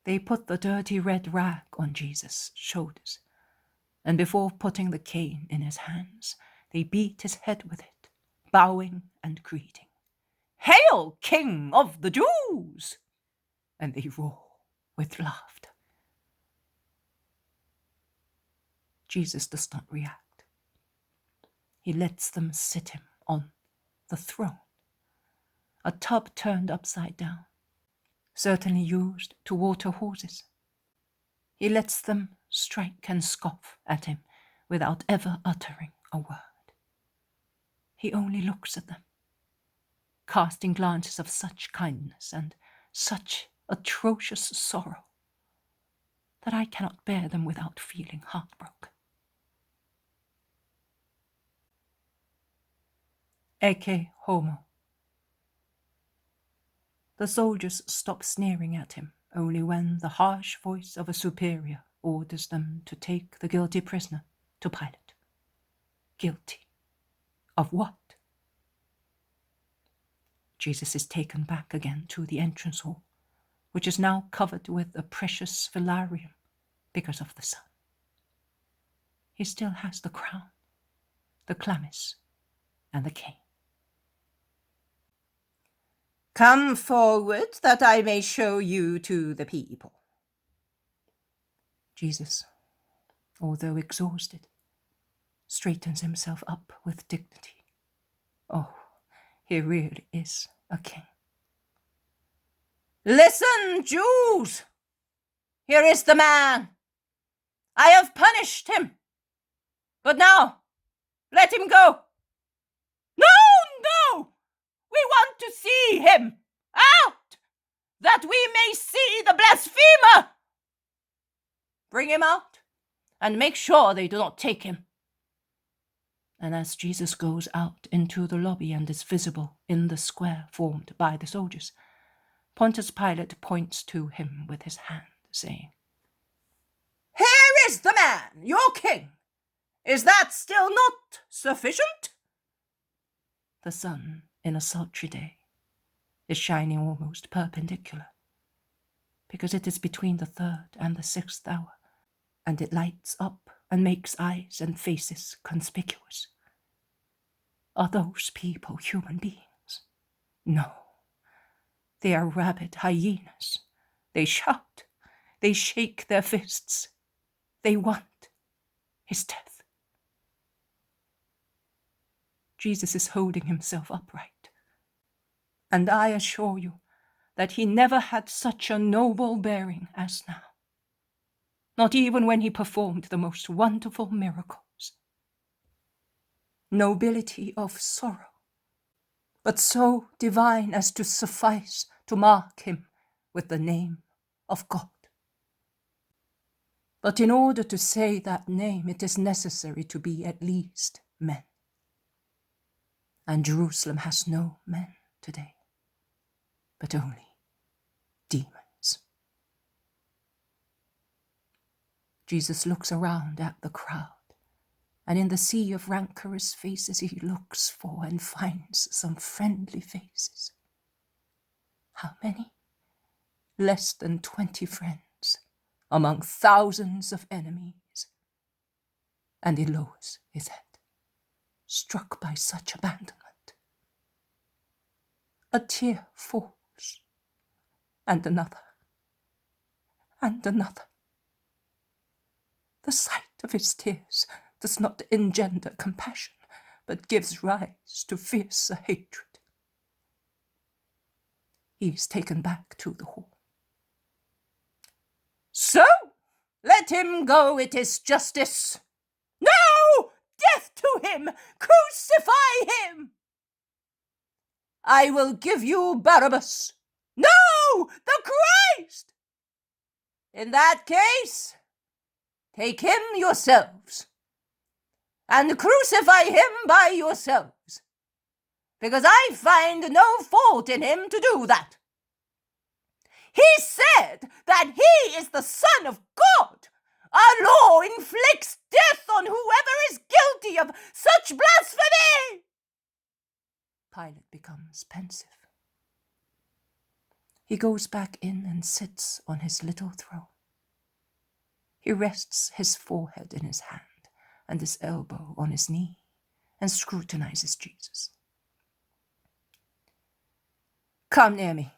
they put the dirty red rag on Jesus' shoulders, and before putting the cane in his hands, they beat his head with it, bowing and greeting. Hail, King of the Jews! And they roar with laughter. Jesus does not react. He lets them sit him on the throne, a tub turned upside down, certainly used to water horses. He lets them strike and scoff at him without ever uttering a word. He only looks at them, casting glances of such kindness and such atrocious sorrow that I cannot bear them without feeling heartbroken. Ecce homo. The soldiers stop sneering at him only when the harsh voice of a superior orders them to take the guilty prisoner to Pilate. Guilty of what? Jesus is taken back again to the entrance hall, which is now covered with a precious velarium because of the sun. He still has the crown, the chlamys, and the cane. Come forward, that I may show you to the people. Jesus, although exhausted, straightens himself up with dignity. Oh, he really is a king. Listen, Jews! Here is the man. I have punished him. But now, let him go. No! We want to see him. Out! That we may see the blasphemer. Bring him out, and make sure they do not take him. And as Jesus goes out into the lobby and is visible in the square formed by the soldiers, Pontius Pilate points to him with his hand, saying, Here is the man, your king. Is that still not sufficient? The sun, in a sultry day, is shining almost perpendicular, because it is between the 3rd and the 6th hour, and it lights up and makes eyes and faces conspicuous. Are those people human beings? No. They are rabid hyenas. They shout. They shake their fists. They want his death. Jesus is holding himself upright, and I assure you that he never had such a noble bearing as now, not even when he performed the most wonderful miracles. Nobility of sorrow, but so divine as to suffice to mark him with the name of God. But in order to say that name, it is necessary to be at least men. And Jerusalem has no men today, but only demons. Jesus looks around at the crowd, and in the sea of rancorous faces he looks for and finds some friendly faces. How many? Less than 20 friends among thousands of enemies. And he lowers his head, struck by such abandonment. A tear falls, and another, and another. The sight of his tears does not engender compassion, but gives rise to fiercer hatred. He is taken back to the hall. So, let him go, it is justice. No! Death to him! Crucify him! I will give you Barabbas. No! you the Christ? In that case, take him yourselves, and crucify him by yourselves, because I find no fault in him to do that. He said that he is the Son of God. Our law inflicts death on whoever is guilty of such blasphemy. Pilate becomes pensive. He goes back in and sits on his little throne. He rests his forehead in his hand and his elbow on his knee and scrutinizes Jesus. Come near me,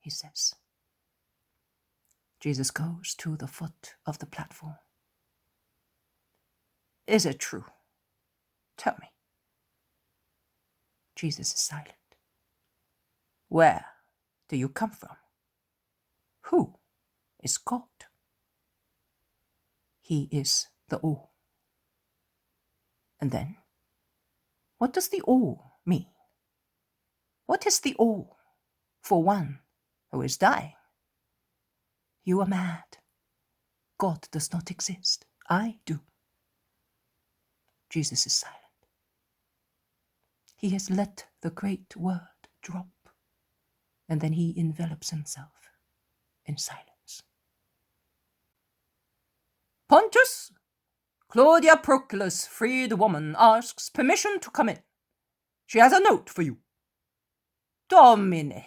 he says. Jesus goes to the foot of the platform. Is it true? Tell me. Jesus is silent. Where do you come from? Who is God? He is the all. And then, what does the all mean? What is the all for one who is dying? You are mad. God does not exist. I do. Jesus is silent. He has let the great word drop, and then he envelops himself in silence. Pontius, Claudia Proclus, freed woman, asks permission to come in. She has a note for you. Domine,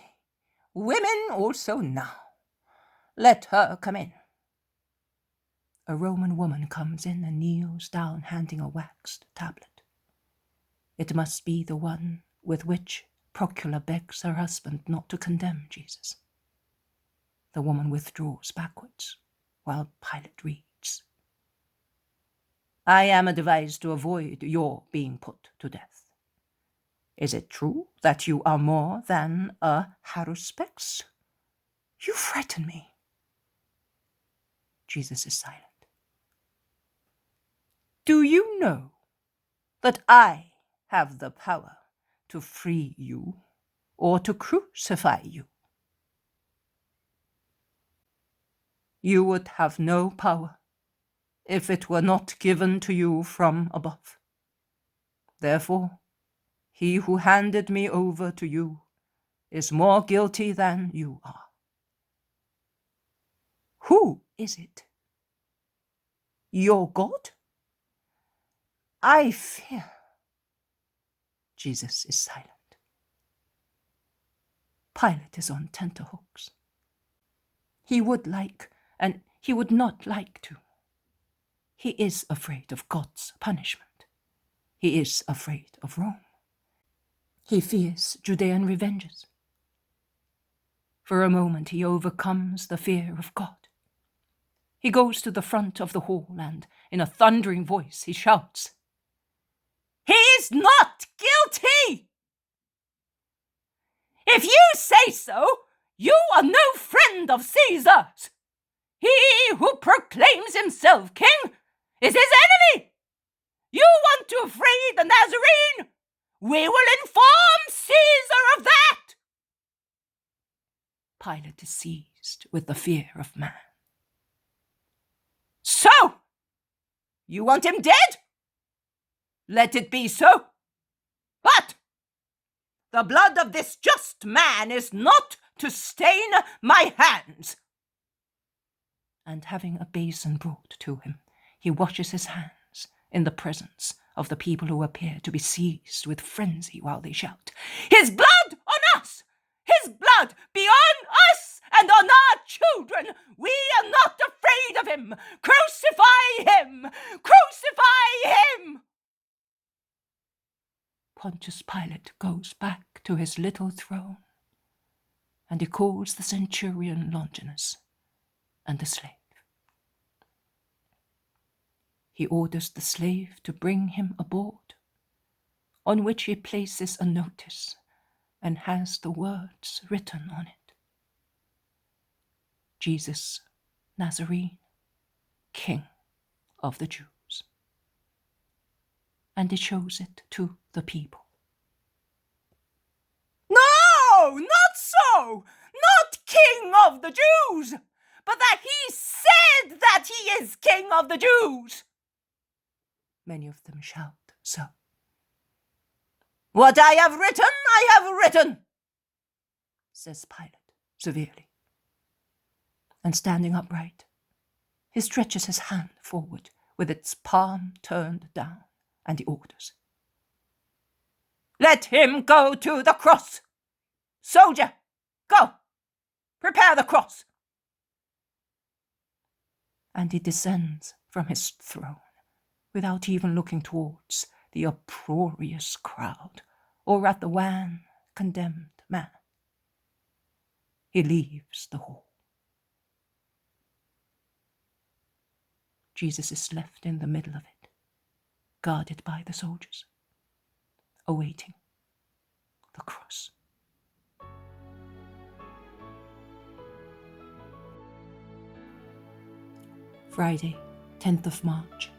women also now. Let her come in. A Roman woman comes in and kneels down, handing a waxed tablet. It must be the one with which Procula begs her husband not to condemn Jesus. The woman withdraws backwards, while Pilate reads. I am advised to avoid your being put to death. Is it true that you are more than a haruspex? You frighten me. Jesus is silent. Do you know that I have the power to free you or to crucify you? You would have no power if it were not given to you from above. Therefore, he who handed me over to you is more guilty than you are. Who is it? Your God? I fear. Jesus is silent. Pilate is on tenterhooks. He would like, and he would not like to. He is afraid of God's punishment. He is afraid of Rome. He fears Judean revenges. For a moment he overcomes the fear of God. He goes to the front of the hall and, in a thundering voice, he shouts, He is not guilty! If you say so, you are no friend of Caesar's. He who proclaims himself king is his enemy. You want to free the Nazarene? We will inform Caesar of that. Pilate is seized with the fear of man. So, you want him dead? Let it be so. But the blood of this just man is not to stain my hands. And having a basin brought to him, he washes his hands in the presence of the people who appear to be seized with frenzy while they shout, His blood on us! His blood be on us and on our children! We are not afraid of him! Crucify him! Crucify him! Pontius Pilate goes back to his little throne, and he calls the centurion Longinus and the slave. He orders the slave to bring him a board, on which he places a notice and has the words written on it. Jesus, Nazarene, King of the Jews. And he shows it to the people. No, not so! Not of the Jews, but that he said that he is king of the Jews. Many of them shout so. What I have written, says Pilate severely. And standing upright, he stretches his hand forward with its palm turned down, and he orders, "Let him go to the cross! Soldier, go! Prepare the cross!" And he descends from his throne without even looking towards the uproarious crowd or at the wan, condemned man. He leaves the hall. Jesus is left in the middle of it, guarded by the soldiers, awaiting the cross. Friday, 10th of March,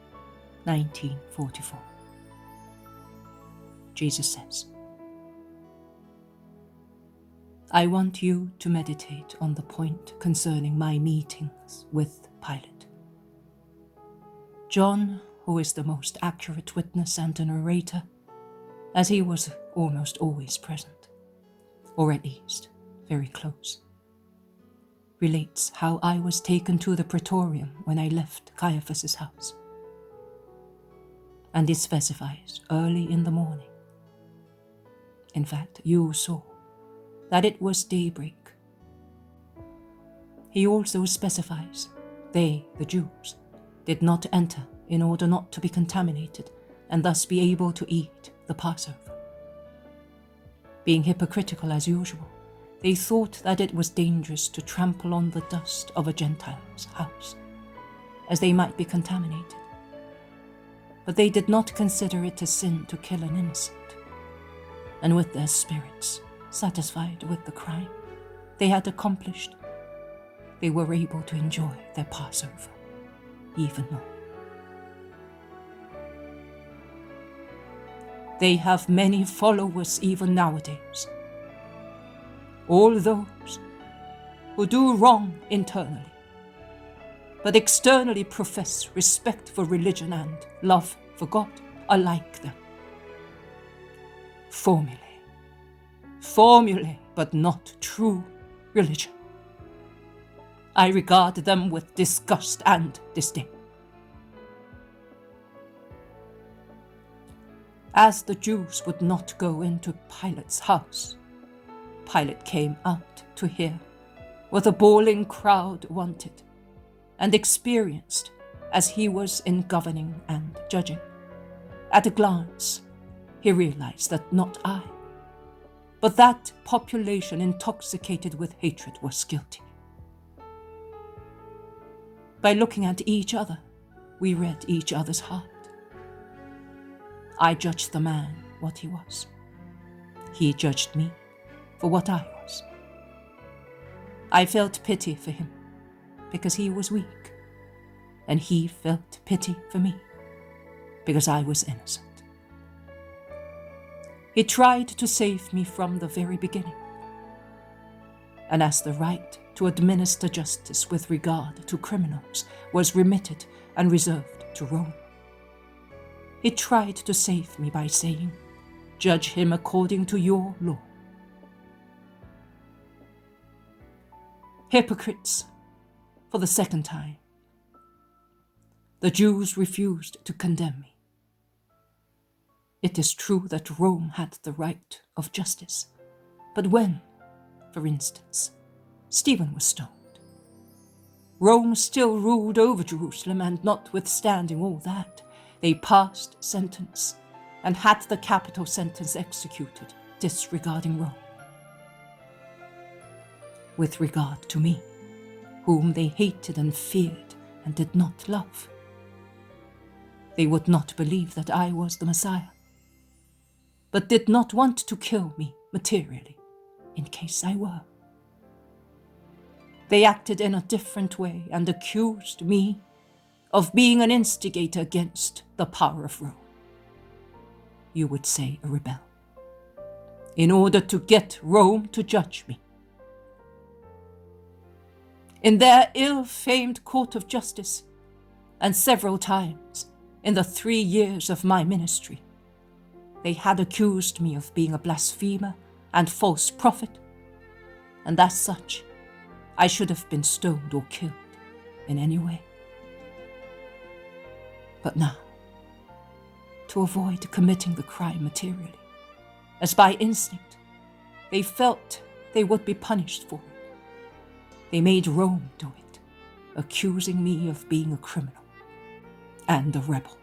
1944. Jesus says, "I want you to meditate on the point concerning my meetings with Pilate. John, who is the most accurate witness and a narrator, as he was almost always present, or at least very close, relates how I was taken to the praetorium when I left Caiaphas's house. And it specifies early in the morning. In fact, you saw that it was daybreak. He also specifies they, the Jews, did not enter in order not to be contaminated and thus be able to eat the Passover. Being hypocritical as usual, they thought that it was dangerous to trample on the dust of a Gentile's house, as they might be contaminated. But they did not consider it a sin to kill an innocent. And with their spirits satisfied with the crime they had accomplished, they were able to enjoy their Passover even more. They have many followers even nowadays. All those who do wrong internally, but externally profess respect for religion and love for God are like them. Formulae, but not true religion. I regard them with disgust and disdain. As the Jews would not go into Pilate's house, Pilate came out to hear what the bawling crowd wanted and experienced as he was in governing and judging. At a glance, he realized that not I, but that population intoxicated with hatred was guilty. By looking at each other, we read each other's heart. I judged the man what he was. He judged me for what I was. I felt pity for him because he was weak, and he felt pity for me because I was innocent. He tried to save me from the very beginning, and as the right to administer justice with regard to criminals was remitted and reserved to Rome, he tried to save me by saying, "Judge him according to your law." Hypocrites, for the second time. The Jews refused to condemn me. It is true that Rome had the right of justice, but when, for instance, Stephen was stoned, Rome still ruled over Jerusalem, and notwithstanding all that, they passed sentence and had the capital sentence executed, disregarding Rome. With regard to me, whom they hated and feared and did not love, they would not believe that I was the Messiah, but did not want to kill me materially, in case I were. They acted in a different way and accused me of being an instigator against the power of Rome. You would say a rebel, in order to get Rome to judge me. in their ill-famed court of justice, and several times in the 3 years of my ministry, they had accused me of being a blasphemer and false prophet, and as such, I should have been stoned or killed in any way. But now, to avoid committing the crime materially, as by instinct, they felt they would be punished for it, they made Rome do it, accusing me of being a criminal and a rebel.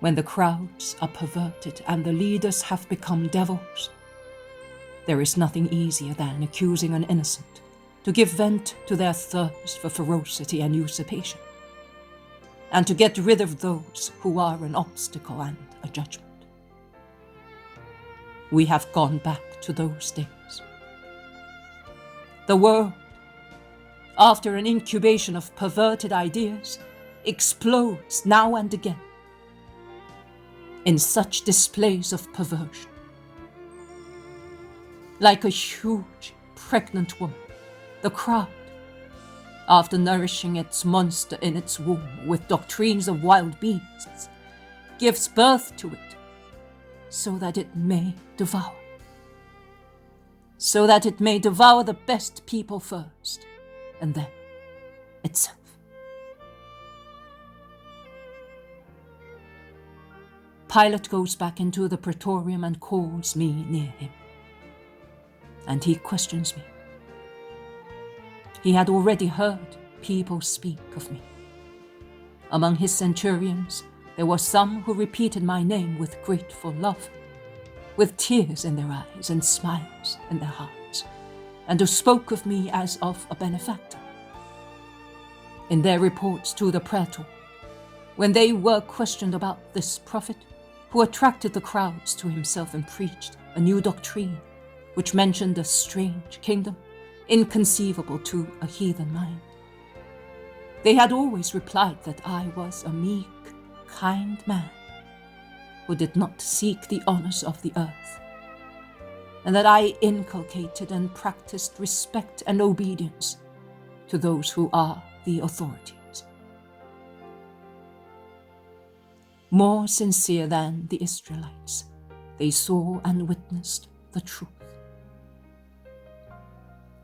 When the crowds are perverted and the leaders have become devils, there is nothing easier than accusing an innocent to give vent to their thirst for ferocity and usurpation, and to get rid of those who are an obstacle and a judgment. We have gone back to those days. The world, after an incubation of perverted ideas, explodes now and again in such displays of perversion. Like a huge, pregnant woman, the crowd, after nourishing its monster in its womb with doctrines of wild beasts, gives birth to it so that it may devour. So that it may devour the best people first, and then itself. Pilate goes back into the praetorium and calls me near him. And he questions me. He had already heard people speak of me. Among his centurions, there were some who repeated my name with grateful love, with tears in their eyes and smiles in their hearts, and who spoke of me as of a benefactor. In their reports to the praetor, when they were questioned about this prophet, who attracted the crowds to himself and preached a new doctrine, which mentioned a strange kingdom, inconceivable to a heathen mind, they had always replied that I was a meek, kind man who did not seek the honors of the earth, and that I inculcated and practiced respect and obedience to those who are the authorities. More sincere than the Israelites, they saw and witnessed the truth.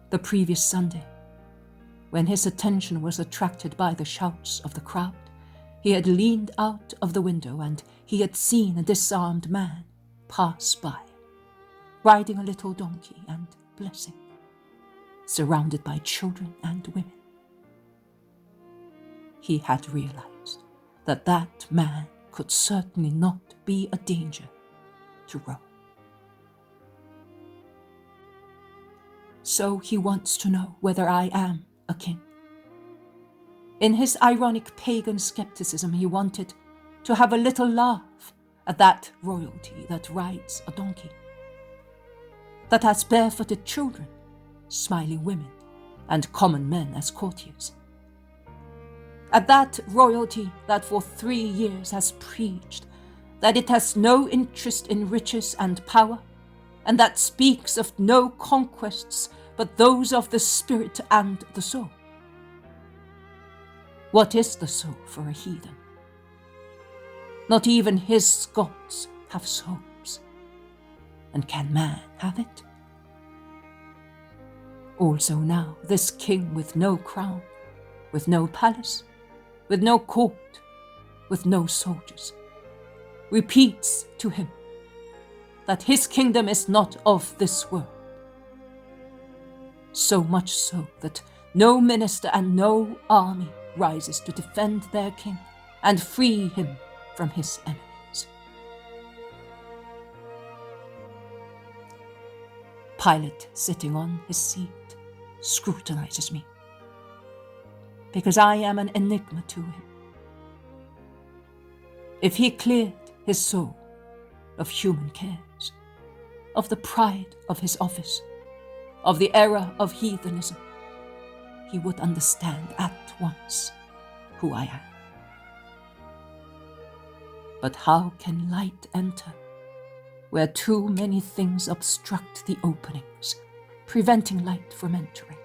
The previous Sunday, when his attention was attracted by the shouts of the crowd, he had leaned out of the window and he had seen a disarmed man pass by, riding a little donkey and blessing, surrounded by children and women. He had realized that that man could certainly not be a danger to Rome. So he wants to know whether I am a king. In his ironic pagan skepticism, he wanted to have a little laugh at that royalty that rides a donkey, that has barefooted children, smiling women, and common men as courtiers. At that royalty that for 3 years has preached that it has no interest in riches and power, and that speaks of no conquests but those of the spirit and the soul. What is the soul for a heathen? Not even his gods have souls. And can man have it? Also now, this king with no crown, with no palace, with no court, with no soldiers, repeats to him that his kingdom is not of this world. So much so that no minister and no army rises to defend their king and free him from his enemies. Pilate, sitting on his seat, scrutinizes me, because I am an enigma to him. If he cleared his soul of human cares, of the pride of his office, of the error of heathenism, he would understand at once who I am. But how can light enter where too many things obstruct the openings, preventing light from entering?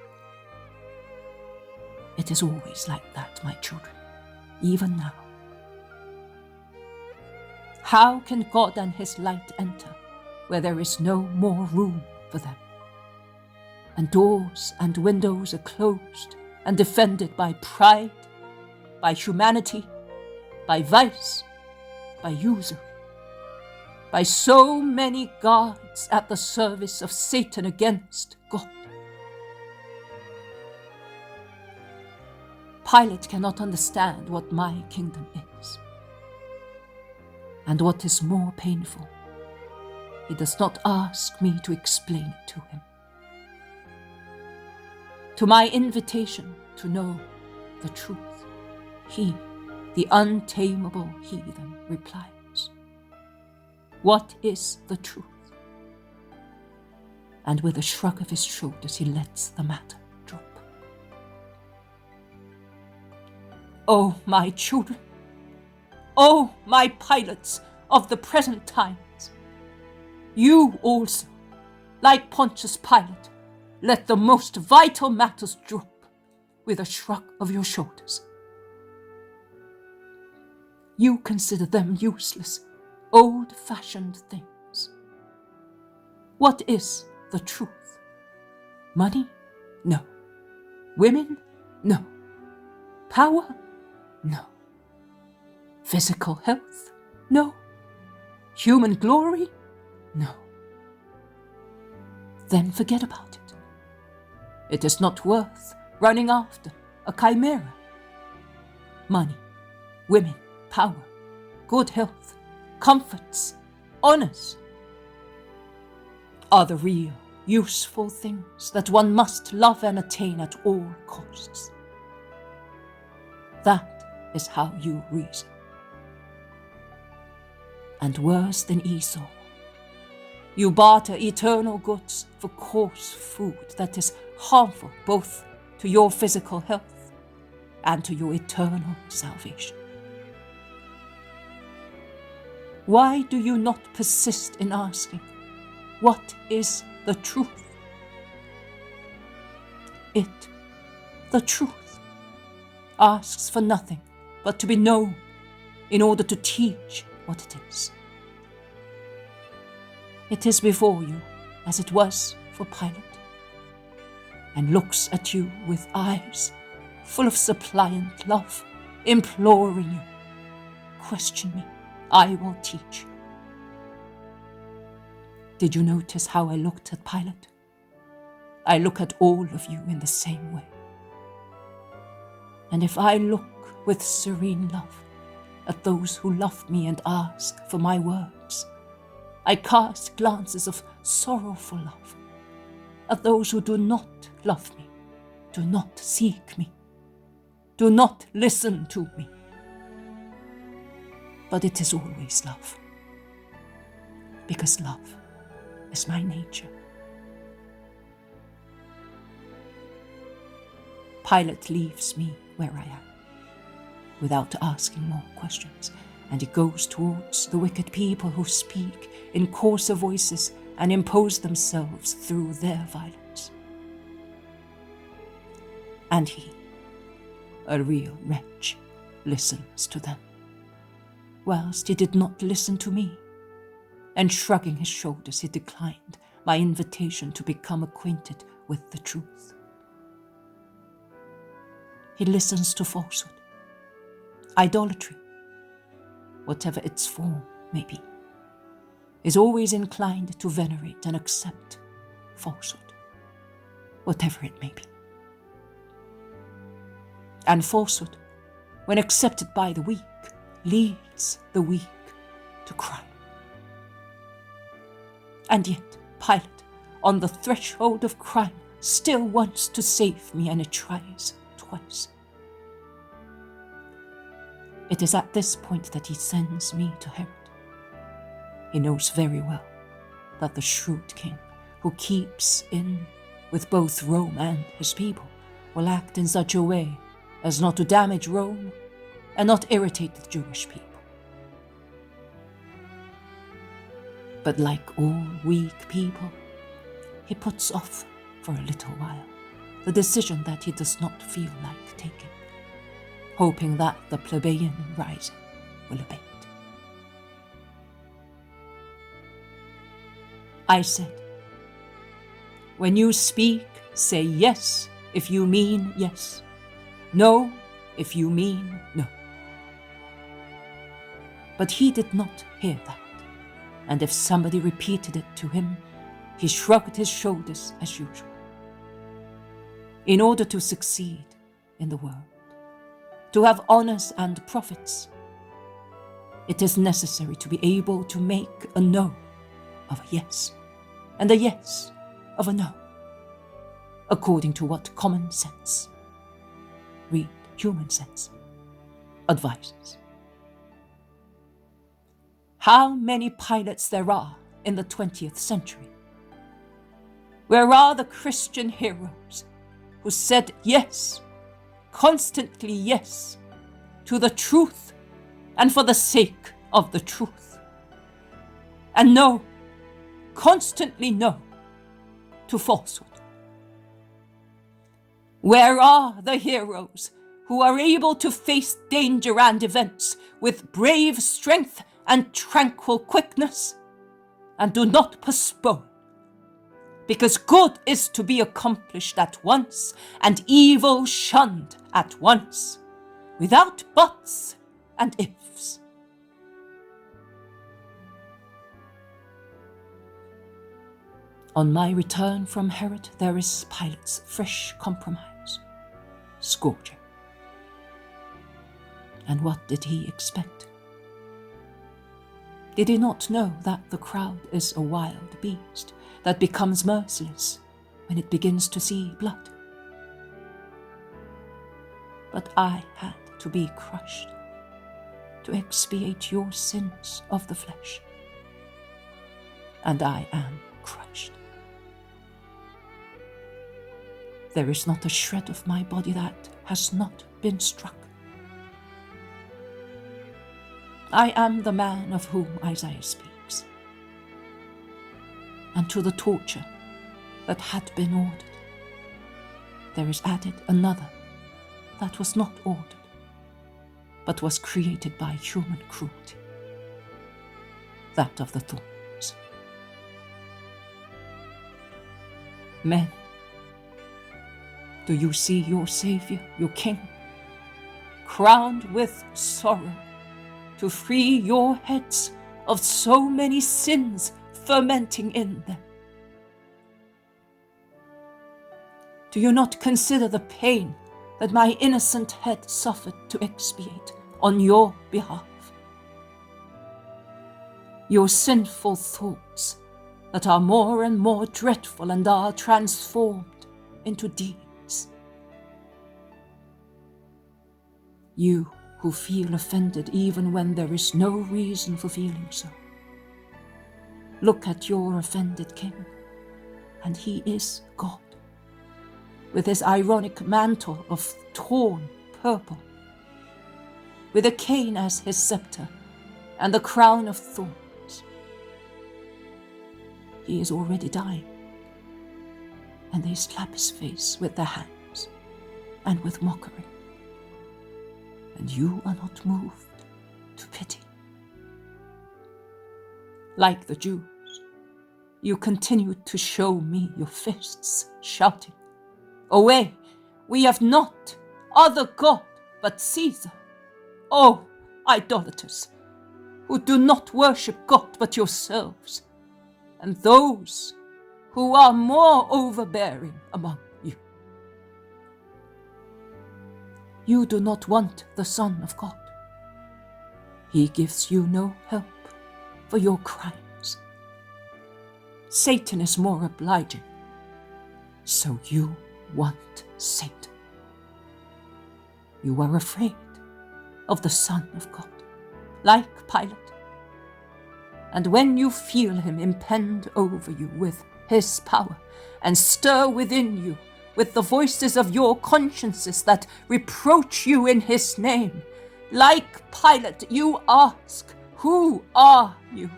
It is always like that, my children, even now. How can God and his light enter where there is no more room for them? And doors and windows are closed and defended by pride, by humanity, by vice, by usury, by so many guards at the service of Satan against God. Pilate cannot understand what my kingdom is. And what is more painful, he does not ask me to explain it to him. To my invitation to know the truth, he, the untamable heathen, replies, "What is the truth?" And with a shrug of his shoulders, he lets the matter drop. Oh, my children! Oh, my pilots of the present times! You also, like Pontius Pilate, let the most vital matters drop with a shrug of your shoulders. You consider them useless, old-fashioned things. What is the truth? Money? No. Women? No. Power? No. Physical health? No. Human glory? No. Then forget about it. It is not worth running after a chimera. Money, women, power, good health, comforts, honors are the real, useful things that one must love and attain at all costs. That is how you reason. And worse than Esau, you barter eternal goods for coarse food that is harmful both to your physical health and to your eternal salvation. Why do you not persist in asking, what is the truth? It, the truth, asks for nothing but to be known in order to teach what it is. It is before you as it was for Pilate, and looks at you with eyes full of suppliant love, imploring you, question me, I will teach you. Did you notice how I looked at Pilate? I look at all of you in the same way. And if I look with serene love at those who love me and ask for my words, I cast glances of sorrowful love at those who do not love me, do not seek me, do not listen to me. But it is always love, because love is my nature. Pilate leaves me where I am, without asking more questions, and he goes towards the wicked people who speak in coarser voices and impose themselves through their violence. And he, a real wretch, listens to them, whilst he did not listen to me, and shrugging his shoulders, he declined my invitation to become acquainted with the truth. He listens to falsehood, idolatry, whatever its form may be, is always inclined to venerate and accept falsehood, whatever it may be. And falsehood, when accepted by the weak, leads the weak to crime. And yet Pilate, on the threshold of crime, still wants to save me, and it tries twice. It is at this point that he sends me to Herod. He knows very well that the shrewd king, who keeps in with both Rome and his people, will act in such a way as not to damage Rome and not irritate the Jewish people. But like all weak people, he puts off for a little while the decision that he does not feel like taking, hoping that the plebeian rising will abate. I said, when you speak, say yes if you mean yes, no if you mean no. But he did not hear that, and if somebody repeated it to him, he shrugged his shoulders as usual. In order to succeed in the world, to have honors and profits, it is necessary to be able to make a no of a yes, and a yes of a no, according to what common sense, read human sense, advises. How many pilots there are in the 20th century? Where are the Christian heroes who said yes, constantly yes, to the truth and for the sake of the truth? And no, constantly no, to falsehood. Where are the heroes who are able to face danger and events with brave strength and tranquil quickness, and do not postpone? Because good is to be accomplished at once, and evil shunned at once, without buts and ifs. On my return from Herod, there is Pilate's fresh compromise, scourging. And what did he expect? Did he not know that the crowd is a wild beast that becomes merciless when it begins to see blood? But I had to be crushed to expiate your sins of the flesh, and I am crushed. There is not a shred of my body that has not been struck. I am the man of whom Isaiah speaks, and to the torture that had been ordered, there is added another that was not ordered, but was created by human cruelty, that of the thorns. Men, do you see your Savior, your King, crowned with sorrow to free your heads of so many sins fermenting in them? Do you not consider the pain that my innocent head suffered to expiate on your behalf? Your sinful thoughts that are more and more dreadful and are transformed into deeds. You who feel offended even when there is no reason for feeling so. Look at your offended king, and he is God, with his ironic mantle of torn purple, with a cane as his scepter and the crown of thorns. He is already dying, and they slap his face with their hands and with mockery. And you are not moved to pity. Like the Jews, you continue to show me your fists, shouting, "Away, we have not other God but Caesar." O idolaters, who do not worship God but yourselves, and those who are more overbearing among you. You do not want the Son of God. He gives you no help for your crimes. Satan is more obliging, so you want Satan. You are afraid of the Son of God, like Pilate. And when you feel him impend over you with his power and stir within you with the voices of your consciences that reproach you in his name, like Pilate, you ask, "Who are you?"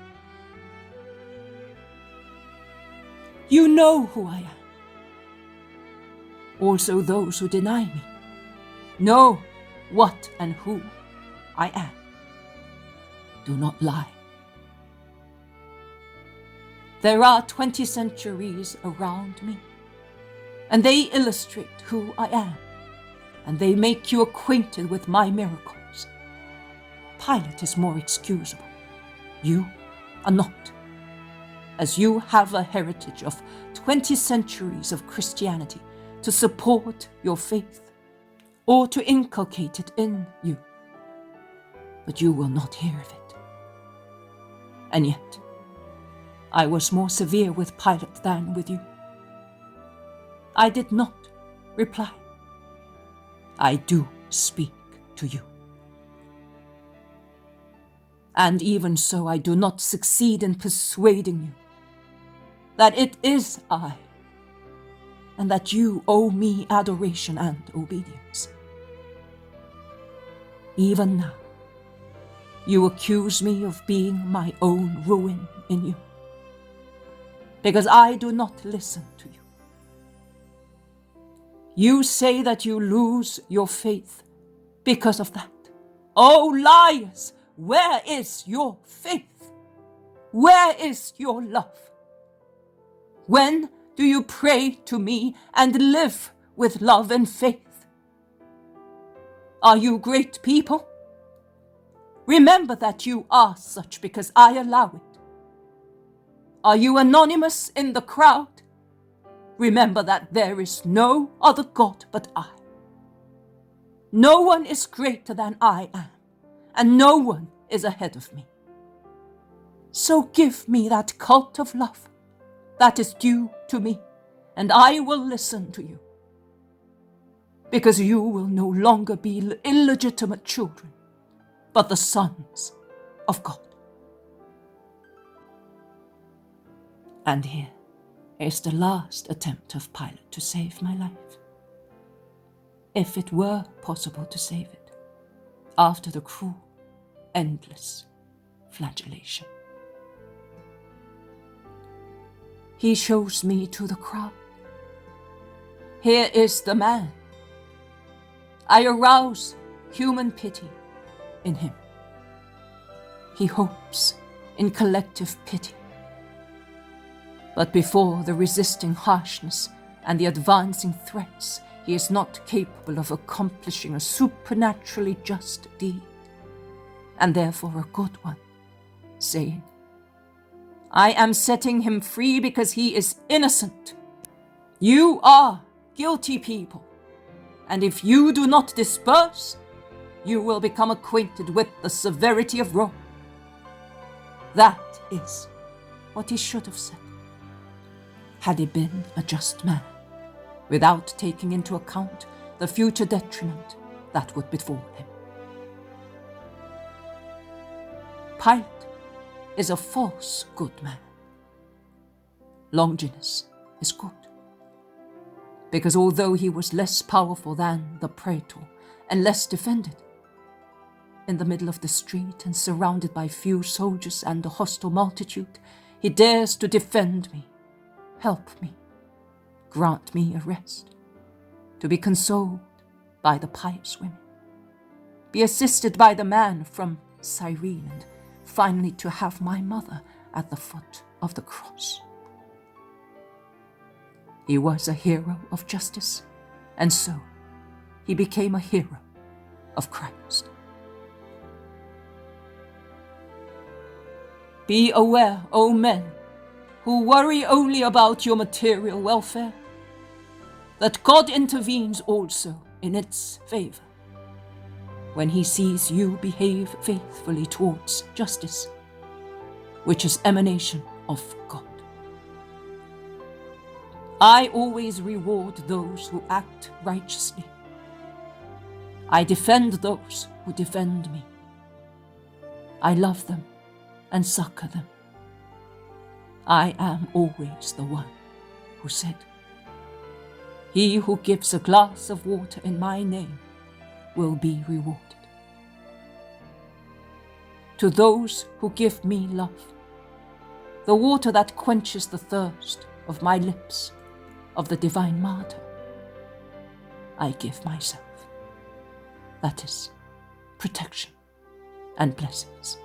You know who I am. also those who deny me, know what and who I am. Do not lie. There are 20 centuries around me, and they illustrate who I am, and they make you acquainted with my miracles. Pilate is more excusable. You are not, as you have a heritage of 20 centuries of Christianity to support your faith, or to inculcate it in you. But you will not hear of it. And yet, I was more severe with Pilate than with you. I did not reply. I do speak to you. And even so, I do not succeed in persuading you that it is I, and that you owe me adoration and obedience. Even now, you accuse me of being my own ruin in you, because I do not listen to you. You say that you lose your faith because of that. Oh, liars! Where is your faith? Where is your love? When do you pray to me and live with love and faith? Are you great people? Remember that you are such because I allow it. Are you anonymous in the crowd? Remember that there is no other God but I. No one is greater than I am, and no one is ahead of me. So give me that cult of love that is due to me, and I will listen to you, because you will no longer be illegitimate children, but the sons of God. And here is the last attempt of Pilate to save my life, if it were possible to save it, after the cruel, endless flagellation. He shows me to the crowd. Here is the man. I arouse human pity in him. He hopes in collective pity. But before the resisting harshness and the advancing threats, he is not capable of accomplishing a supernaturally just deed, and therefore a good one, saying, I am setting him free because he is innocent. You are guilty people, and if you do not disperse, you will become acquainted with the severity of Rome. That is what he should have said, had he been a just man, without taking into account the future detriment that would befall him. Pilate is a false good man. Longinus is good, because although he was less powerful than the praetor and less defended, in the middle of the street and surrounded by few soldiers and a hostile multitude, he dares to defend me, help me, grant me a rest, to be consoled by the pious women, be assisted by the man from Cyrene, and finally to have my mother at the foot of the cross. He was a hero of justice, and so he became a hero of Christ. Be aware, O men, who worry only about your material welfare, that God intervenes also in its favor, when he sees you behave faithfully towards justice, which is emanation of God. I always reward those who act righteously. I defend those who defend me. I love them and succor them. I am always the one who said, he who gives a glass of water in my name will be rewarded. To those who give me love, the water that quenches the thirst of my lips, of the divine martyr, I give myself. That is protection and blessings.